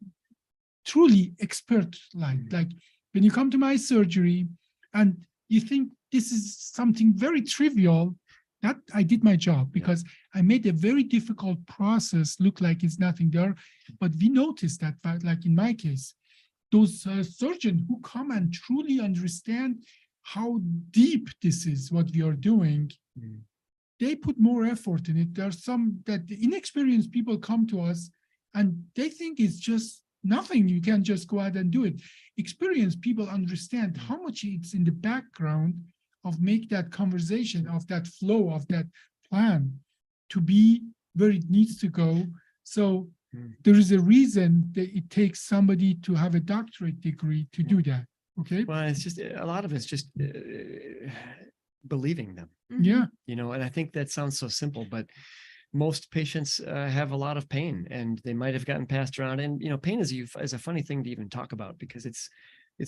truly expert-like. Like when you come to my surgery and you think this is something very trivial, that I did my job, because I made a very difficult process look like it's nothing there. But we noticed that, like in my case, those surgeons who come and truly understand how deep this is, what we are doing, they put more effort in it. There are some that the inexperienced people come to us and they think it's just nothing. You can just go out and do it. Experienced people understand how much it's in the background of make that conversation, of that flow, of that plan to be where it needs to go. So there is a reason that it takes somebody to have a doctorate degree to do that. Okay. Well, it's just a lot of it's just believing them, Yeah. and I think that sounds so simple, but most patients have a lot of pain, and they might have gotten passed around. And pain is a funny thing to even talk about because it's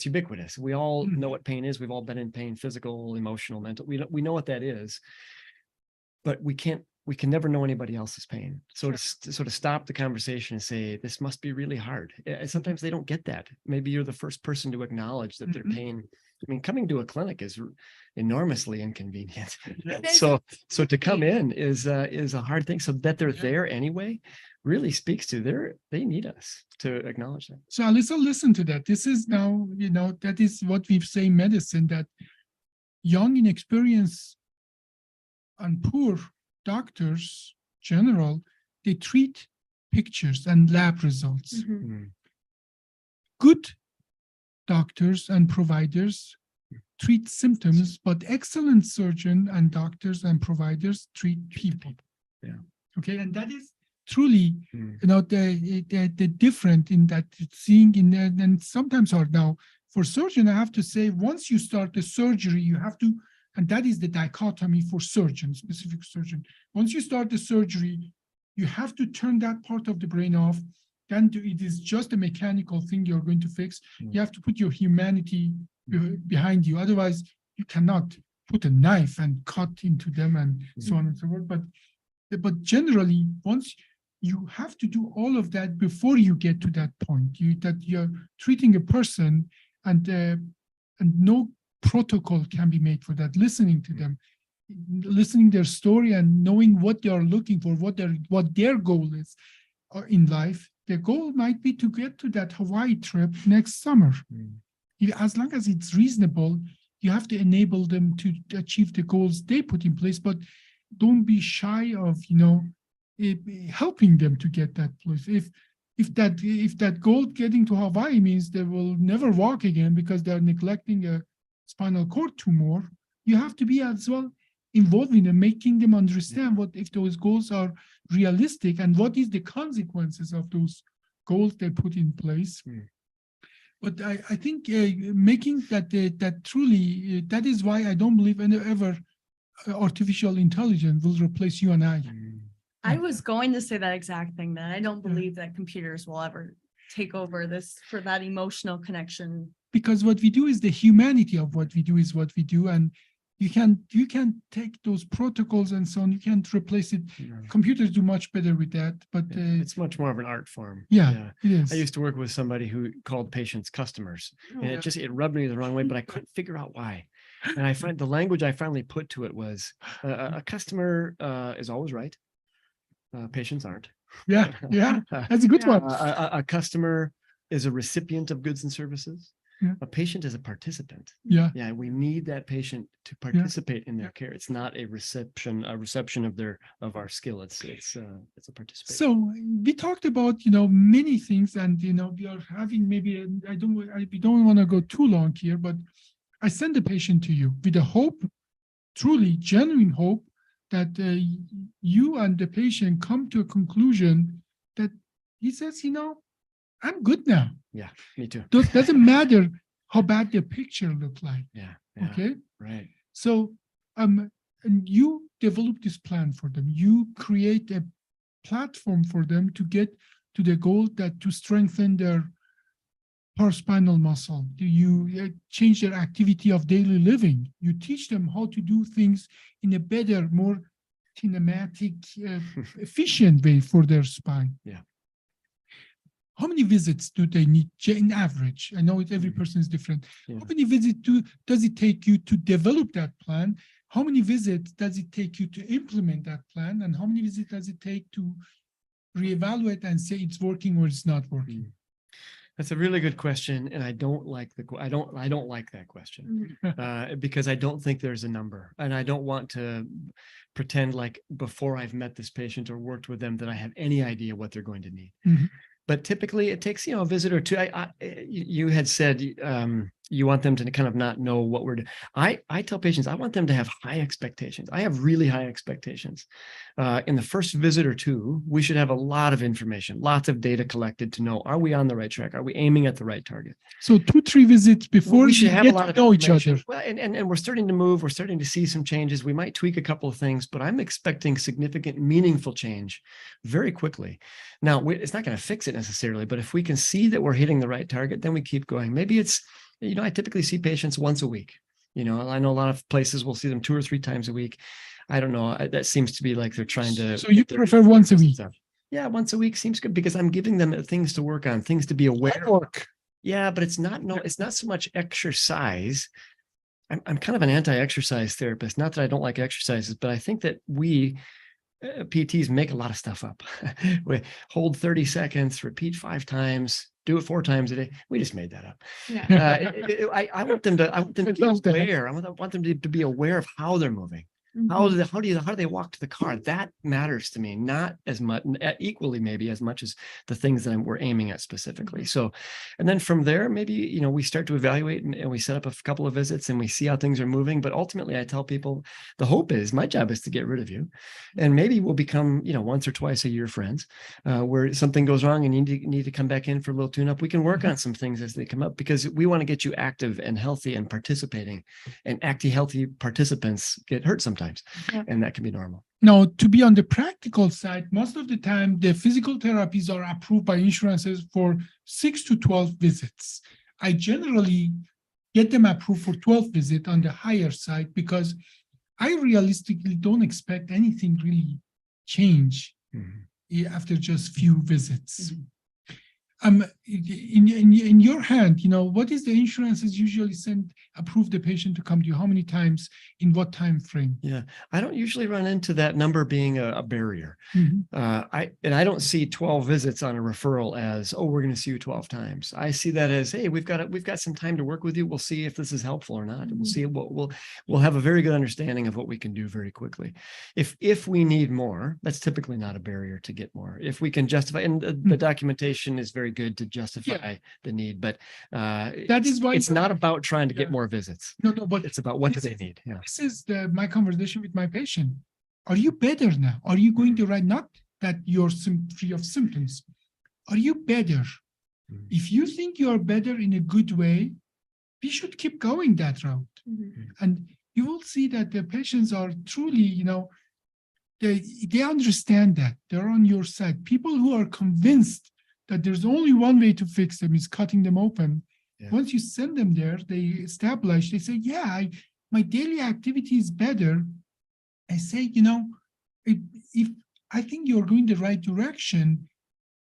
ubiquitous. We all know what pain is. We've all been in pain, physical, emotional, mental. We know what that is, but we can never know anybody else's pain. So to sort of stop the conversation and say, this must be really hard. Sometimes they don't get that. Maybe you're the first person to acknowledge that their pain. I mean, coming to a clinic is enormously inconvenient. So to come in is a hard thing. So that they're there anyway really speaks to they need us to acknowledge that. So Alyssa, listen to that. This is now, that is what we say in medicine, that young, inexperienced, and poor doctors, general, they treat pictures and lab results. Good doctors and providers treat symptoms, but excellent surgeon and doctors and providers treat people. Yeah. Okay, and that is truly, the different in that seeing in there, and sometimes hard. Now, for surgeon, I have to say, once you start the surgery, you have to, and that is the dichotomy for surgeon, specific surgeon. Once you start the surgery, you have to turn that part of the brain off. Then it is just a mechanical thing you're going to fix. You have to put your humanity behind you. Otherwise, you cannot put a knife and cut into them and so on and so forth. But generally, once you have to do all of that before you get to that point, that you're treating a person, and no protocol can be made for that. Listening to them, listening their story, and knowing what they are looking for, what their goal is in life. Their goal might be to get to that Hawaii trip next summer. As long as it's reasonable, you have to enable them to achieve the goals they put in place, but don't be shy of, helping them to get that place. If that goal getting to Hawaii means they will never walk again because they're neglecting a spinal cord tumor, you have to be as well involved in them, making them understand what if those goals are realistic and what is the consequences of those goals they put in place. But I think making that truly, that is why I don't believe ever artificial intelligence will replace you and I. I was going to say that exact thing, that I don't believe that computers will ever take over this for that emotional connection. Because what we do is the humanity of what we do is what we do, and you can take those protocols and so on. You can't replace it. Computers do much better with that, but it's much more of an art form. Yeah, it is. I used to work with somebody who called patients customers, and it rubbed me the wrong way, but I couldn't figure out why. And I find the language I finally put to it was a customer is always right. Patients aren't. Yeah, that's a good one. A customer is a recipient of goods and services. A patient is a participant. Yeah, we need that patient to participate in their care. It's not a reception of our skill. It's a participation. So we talked about many things, and we are having maybe we don't want to go too long here, but I send the patient to you with a hope, truly genuine hope, that you and the patient come to a conclusion that he says, I'm good now. Yeah, me too. Doesn't matter how bad the picture looked like. Yeah. Okay. Right. So, and you develop this plan for them. You create a platform for them to get to the goal to strengthen their paraspinal muscle. Do you change their activity of daily living? You teach them how to do things in a better, more kinematic, efficient way for their spine. Yeah. How many visits do they need in average? I know every person is different. How many visits does it take you to develop that plan? How many visits does it take you to implement that plan? And how many visits does it take to reevaluate and say it's working or it's not working? That's a really good question, and I don't like that question because I don't think there's a number, and I don't want to pretend like before I've met this patient or worked with them that I have any idea what they're going to need. but typically it takes, a visit or two. You had said you want them to kind of not know what we're doing. I tell patients, I want them to have high expectations. I have really high expectations. In the first visit or two, we should have a lot of information, lots of data collected to know, are we on the right track? Are we aiming at the right target? So 2-3 visits before We should you have get a lot to of know each information. other. Well, and we're starting to move. We're starting to see some changes. We might tweak a couple of things, but I'm expecting significant, meaningful change very quickly. Now, it's not going to fix it necessarily, but if we can see that we're hitting the right target, then we keep going. Maybe it's, I typically see patients once a week. I know a lot of places will see them 2 or 3 times a week. I don't know. That seems to be like they're trying to. So you prefer once a week? Yeah, once a week seems good because I'm giving them things to work on, things to be aware of. Yeah, but it's not so much exercise. I'm kind of an anti-exercise therapist. Not that I don't like exercises, but I think that we PTs make a lot of stuff up. We hold 30 seconds, repeat 5 times, do it 4 times a day. We just made that up. Yeah. I want them to be aware. I want them to be aware of how they're moving. How do they walk to the car? That matters to me, not as much, equally maybe as much as the things that we're aiming at specifically. So, and then from there, maybe, we start to evaluate and we set up a couple of visits and we see how things are moving. But ultimately, I tell people the hope is my job is to get rid of you, and maybe we'll become, once or twice a year friends. Where something goes wrong and you need to come back in for a little tune-up, we can work on some things as they come up because we want to get you active and healthy and participating. And healthy participants get hurt sometimes. Yeah. And that can be normal. Now, to be on the practical side, most of the time, the physical therapies are approved by insurances for 6 to 12 visits. I generally get them approved for 12 visits on the higher side because I realistically don't expect anything really change after just few visits. In your hand, what is the insurances usually approve the patient to come to you? How many times, in what time frame? Yeah, I don't usually run into that number being a barrier. I don't see 12 visits on a referral as, oh, we're going to see you 12 times. I see that as, hey, we've got some time to work with you. We'll see if this is helpful or not. We'll see. We'll have a very good understanding of what we can do very quickly. If we need more, that's typically not a barrier to get more. If we can justify, and the documentation is very good to justify the need, but that is why it's not about trying to get more visits. No, but it's about what do they need. Yeah. This is my conversation with my patient. Are you better now? Are you going the right? Not that you're free of symptoms. Are you better? If you think you are better in a good way, we should keep going that route. And you will see that the patients are truly, they understand that they're on your side. People who are convinced that there's only one way to fix them is cutting them open. Yeah. Once you send them there, they establish, they say, yeah, my daily activity is better. I say, if I think you're going the right direction,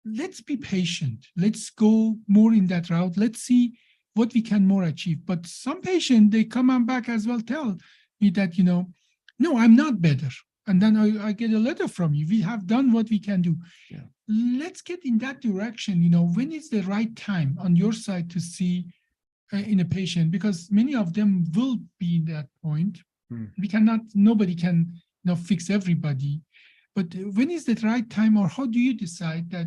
let's be patient. Let's go more in that route. Let's see what we can more achieve. But some patient, they come on back as well, tell me that, no, I'm not better. And then I get a letter from you. We have done what we can do. Yeah. Let's get in that direction. When is the right time on your side to see in a patient? Because many of them will be in that point. Nobody can fix everybody. But when is the right time, or how do you decide that,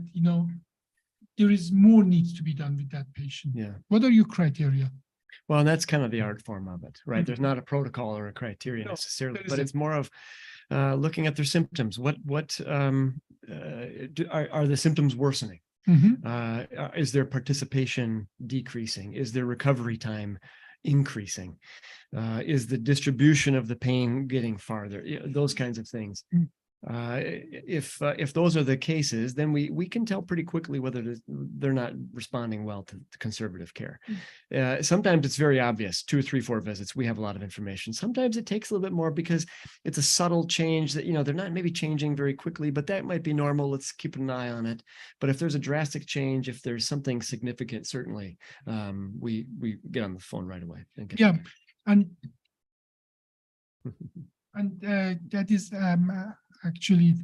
there is more needs to be done with that patient? Yeah. What are your criteria? Well, and that's kind of the art form of it, right? There's not a protocol or a criteria necessarily, but it's more of looking at their symptoms. What are the symptoms worsening? Is their participation decreasing? Is their recovery time increasing? Is the distribution of the pain getting farther? Those kinds of things. If those are the cases, then we can tell pretty quickly whether they're not responding well to conservative care. Sometimes it's very obvious, 2, 3, 4 visits, we have a lot of information. Sometimes it takes a little bit more because it's a subtle change that, they're not maybe changing very quickly, but that might be normal. Let's keep an eye on it. But if there's a drastic change, if there's something significant, certainly we get on the phone right away. And that is actually,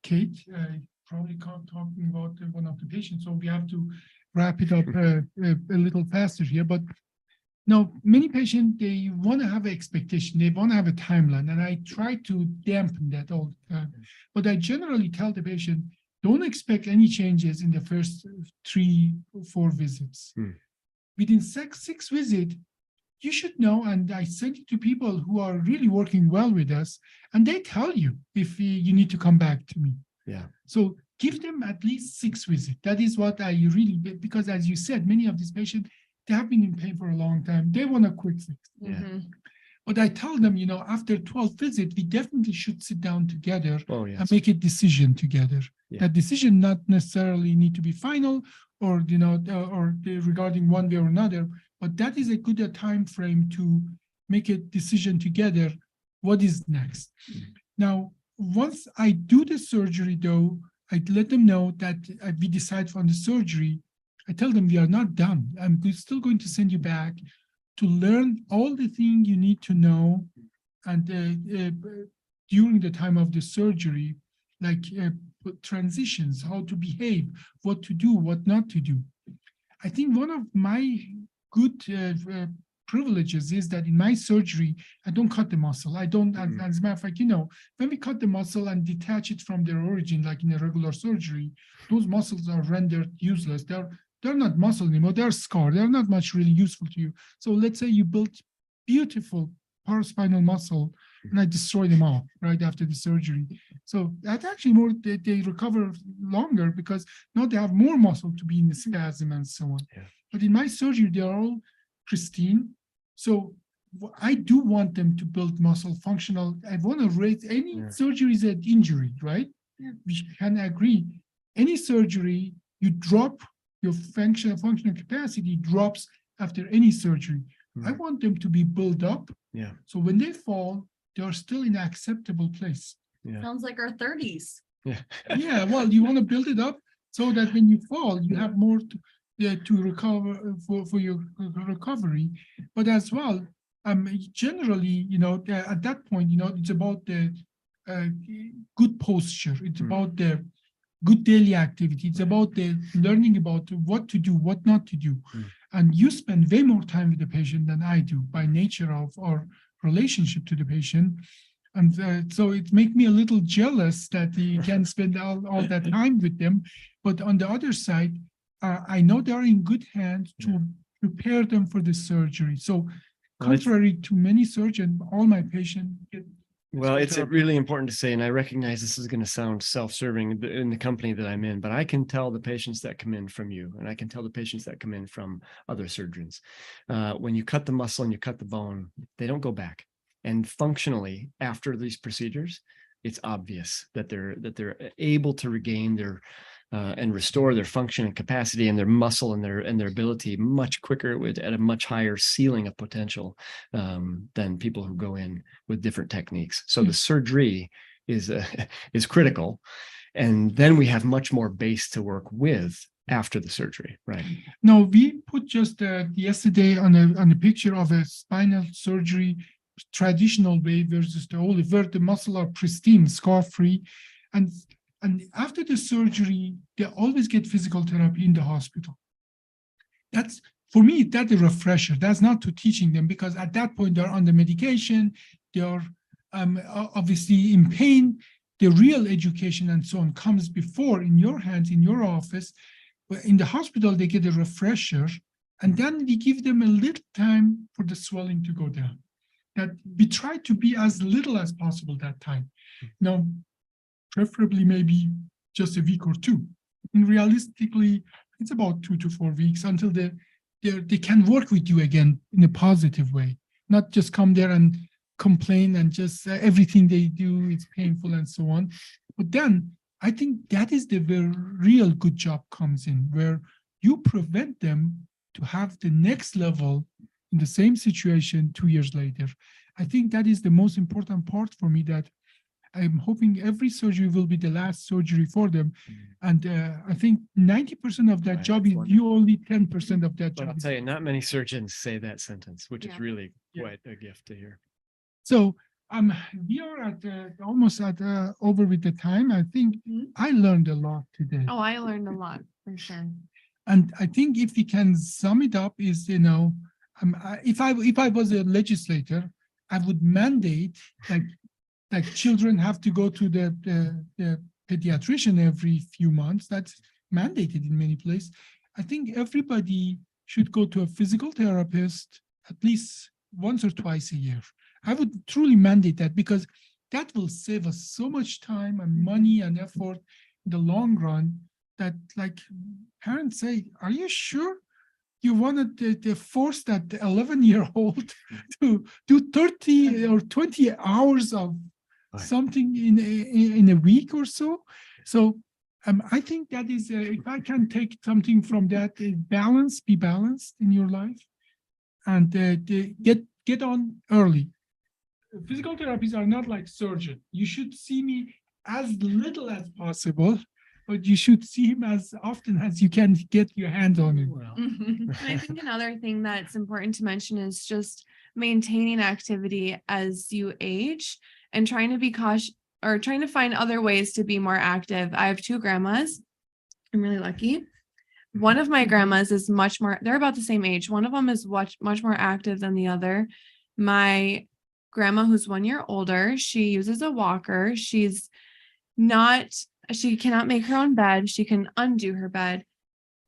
Kate, probably talking about one of the patients, so we have to wrap it up a little faster here. But now, many patients, they want to have an expectation, they want to have a timeline, and I try to dampen that all the time. But I generally tell the patient, don't expect any changes in the first 3 or 4 visits. Within six visits, you should know, and I send it to people who are really working well with us, and they tell you if you need to come back to me. Yeah. So give them at least 6 visits. That is what I really, because as you said, many of these patients, they have been in pain for a long time. They want a quick fix. Yeah. But I tell them, after 12 visits, we definitely should sit down together Oh, yes. and make a decision together. Yeah. That decision not necessarily need to be final or, regarding one way or another, but that is a good time frame to make a decision together. What is next? Now, once I do the surgery, though, I let them know that we decide on the surgery. I tell them we are not done. I'm still going to send you back to learn all the things you need to know, and during the time of the surgery, like transitions, how to behave, what to do, what not to do. I think one of my good privileges is that in my surgery, I don't cut the muscle. I don't, as a matter of fact, when we cut the muscle and detach it from their origin, like in a regular surgery, those muscles are rendered useless. They're not muscle anymore. They're scarred. They're not much really useful to you. So let's say you built beautiful paraspinal muscle and I destroy them all right after the surgery. So that actually they recover longer because now they have more muscle to be in the spasm and so on. Yeah. But in my surgery, they're all pristine. So I do want them to build muscle functional. I want to raise any surgery is an injury, right? Yeah. We can agree. Any surgery, you drop your functional capacity drops after any surgery. I want them to be built up. Yeah. So when they fall, they are still in an acceptable place. Yeah. Sounds like our 30s. Yeah. Yeah. Well, you want to build it up so that when you fall, you have more to recover for your recovery. But as well, generally, at that point, it's about the good posture. It's about the good daily activity. It's about the learning about what to do, what not to do. And you spend way more time with the patient than I do by nature of our relationship to the patient. And so it makes me a little jealous that you can spend all that time with them. But on the other side, I know they're in good hands to prepare them for the surgery. So contrary to many surgeons, all my patients get. Well, it's really important to say, and I recognize this is going to sound self-serving in the company that I'm in, but I can tell the patients that come in from you, and I can tell the patients that come in from other surgeons, when you cut the muscle and you cut the bone, they don't go back. And functionally, after these procedures, it's obvious that they're able to regain their and restore their function and capacity and their muscle and their ability much quicker at a much higher ceiling of potential than people who go in with different techniques. So the surgery is critical, and then we have much more base to work with after the surgery, right? No, we put just yesterday on a picture of a spinal surgery traditional way versus the old, where the muscle are pristine, scar-free, and after the surgery, they always get physical therapy in the hospital. That's, for me, that's a refresher. That's not to teaching them, because at that point, they're on the medication, they are obviously in pain. The real education and so on comes before in your hands, in your office. But in the hospital, they get a refresher, and then we give them a little time for the swelling to go down. That we try to be as little as possible that time. Now, preferably maybe just a week or two. And realistically, it's about 2 to 4 weeks until they can work with you again in a positive way, not just come there and complain and just everything they do is painful and so on. But then I think that is where real good job comes in, where you prevent them to have the next level in the same situation 2 years later. I think that is the most important part for me, that I'm hoping every surgery will be the last surgery for them. And I think 90% of that job is you, only 10% of that But job. I'll tell you, not many surgeons say that sentence, which is really quite a gift to hear. So we are at almost at over with the time. I think I learned a lot today. Oh, I learned a lot for sure. And I think if we can sum it up is, if I was a legislator, I would mandate like children have to go to the pediatrician every few months. That's mandated in many places. I think everybody should go to a physical therapist at least once or twice a year. I would truly mandate that because that will save us so much time and money and effort in the long run that like parents say, are you sure you wanted to force that 11-year-old to do 30 or 20 hours of Right. something in a week or so? So I think that is, if I can take something from that, be balanced in your life and get on early. Physical therapies are not like surgeon. You should see me as little as possible, but you should see him as often as you can get your hand on him. Well, And I think another thing that's important to mention is just maintaining activity as you age and trying to be cautious or trying to find other ways to be more active. I have two grandmas. I'm really lucky. One of my grandmas is much more, they're about the same age. One of them is much more active than the other. My grandma, who's 1 year older, she uses a walker. She cannot make her own bed. She can undo her bed,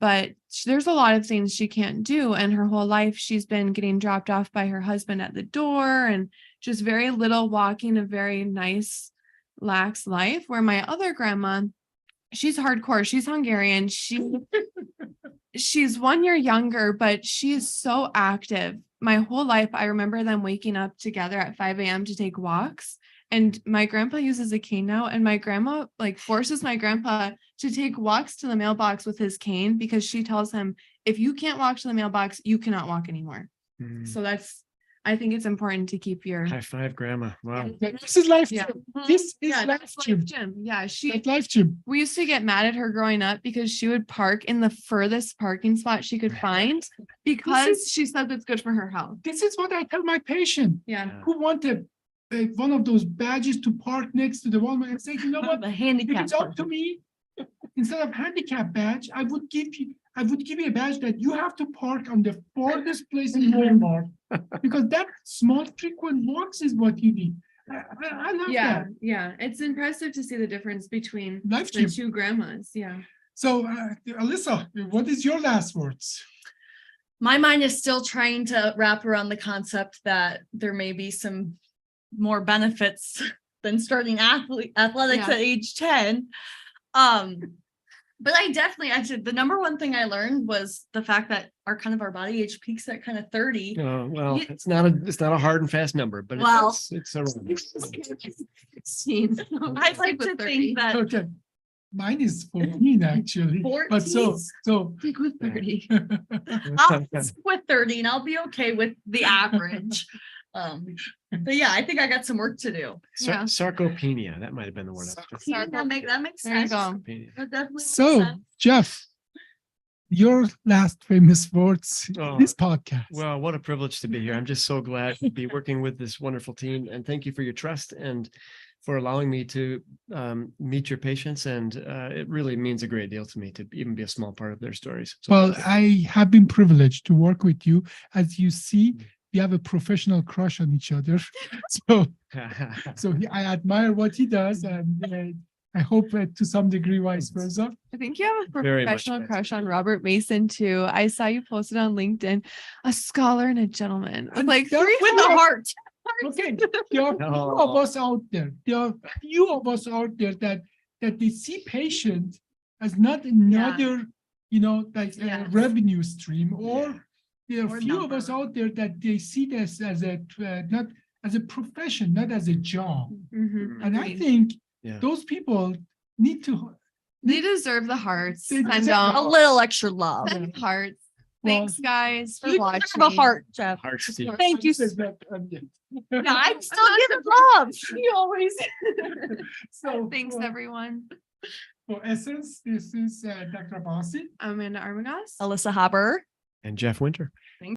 but there's a lot of things she can't do. And her whole life, she's been getting dropped off by her husband at the door and just very little walking, a very nice, lax life. Where my other grandma, she's hardcore. She's Hungarian. She's 1 year younger, but she is so active. My whole life, I remember them waking up together at 5 a.m. to take walks. And my grandpa uses a cane now, and my grandma like forces my grandpa to take walks to the mailbox with his cane because she tells him, if you can't walk to the mailbox, you cannot walk anymore. mm, So I think it's important to keep your high five, grandma. Wow. This is life. Yeah. Gym. This is yeah, life that's gym. Life Gym. Yeah, That's life gym. we used to get mad at her growing up because she would park in the furthest parking spot she could find because she said it's good for her health. This is what I tell my patient Yeah. who wanted one of those badges to park next to the Walmart and say, you know what? The If handicap. it's up to me, instead of handicap badge, I would give you a badge that you have to park on the farthest place in Walmart because that small frequent walks is what you need. I love Yeah, that. yeah. It's impressive to see the difference between Life the gym. two grandmas. Yeah. So, Alyssa, what is your last words? My mind is still trying to wrap around the concept that there may be some more benefits than starting athletics Yeah. at age 10. But I said the number one thing I learned was the fact that our body age peaks at kind of 30. Well, You- it's not a hard and fast number, but Well- it's a I'd like to think that Okay. Mine is 14 actually. 14? But so Stick with 30. I'll stick with 30 and I'll be okay with the average. But yeah, I think I got some work to do. Yeah. Sarcopenia. That might have been the word. Yeah, that makes There you sense. go. Sarcopenia. That definitely makes so sense. Jeff, your last famous words Oh, this podcast. Well, what a privilege to be here. I'm just so glad to be working with this wonderful team, and thank you for your trust and for allowing me to meet your patients. And it really means a great deal to me to even be a small part of their stories. So Well, thank you. I have been privileged to work with you. As you see, we have a professional crush on each other. I admire what he does, and I hope to some degree vice versa. I think you have a Very much professional so. crush on Robert Mason too. I saw you posted on LinkedIn, a scholar and a gentleman. And Like that- three With the heart. Okay, there are few of us out there. There are few of us out there that they see patient as not another, Yes. revenue stream, or Yeah. there are Or few of us number. out there that they see this as not as a profession, not as a job. Mhm, And I agreed. think Yeah. those people need to. They deserve the hearts. They Send deserve them A little extra love. send hearts. Well, Thanks, guys, for You watching. deserve a heart, Jeff. Heart, Steve. Thank you. Yeah, I'm still giving love. You always. So Thanks, everyone. For Essence, this is Dr. Abbasi. Amanda Armagas. Alyssa Haber. And Jeff Winter.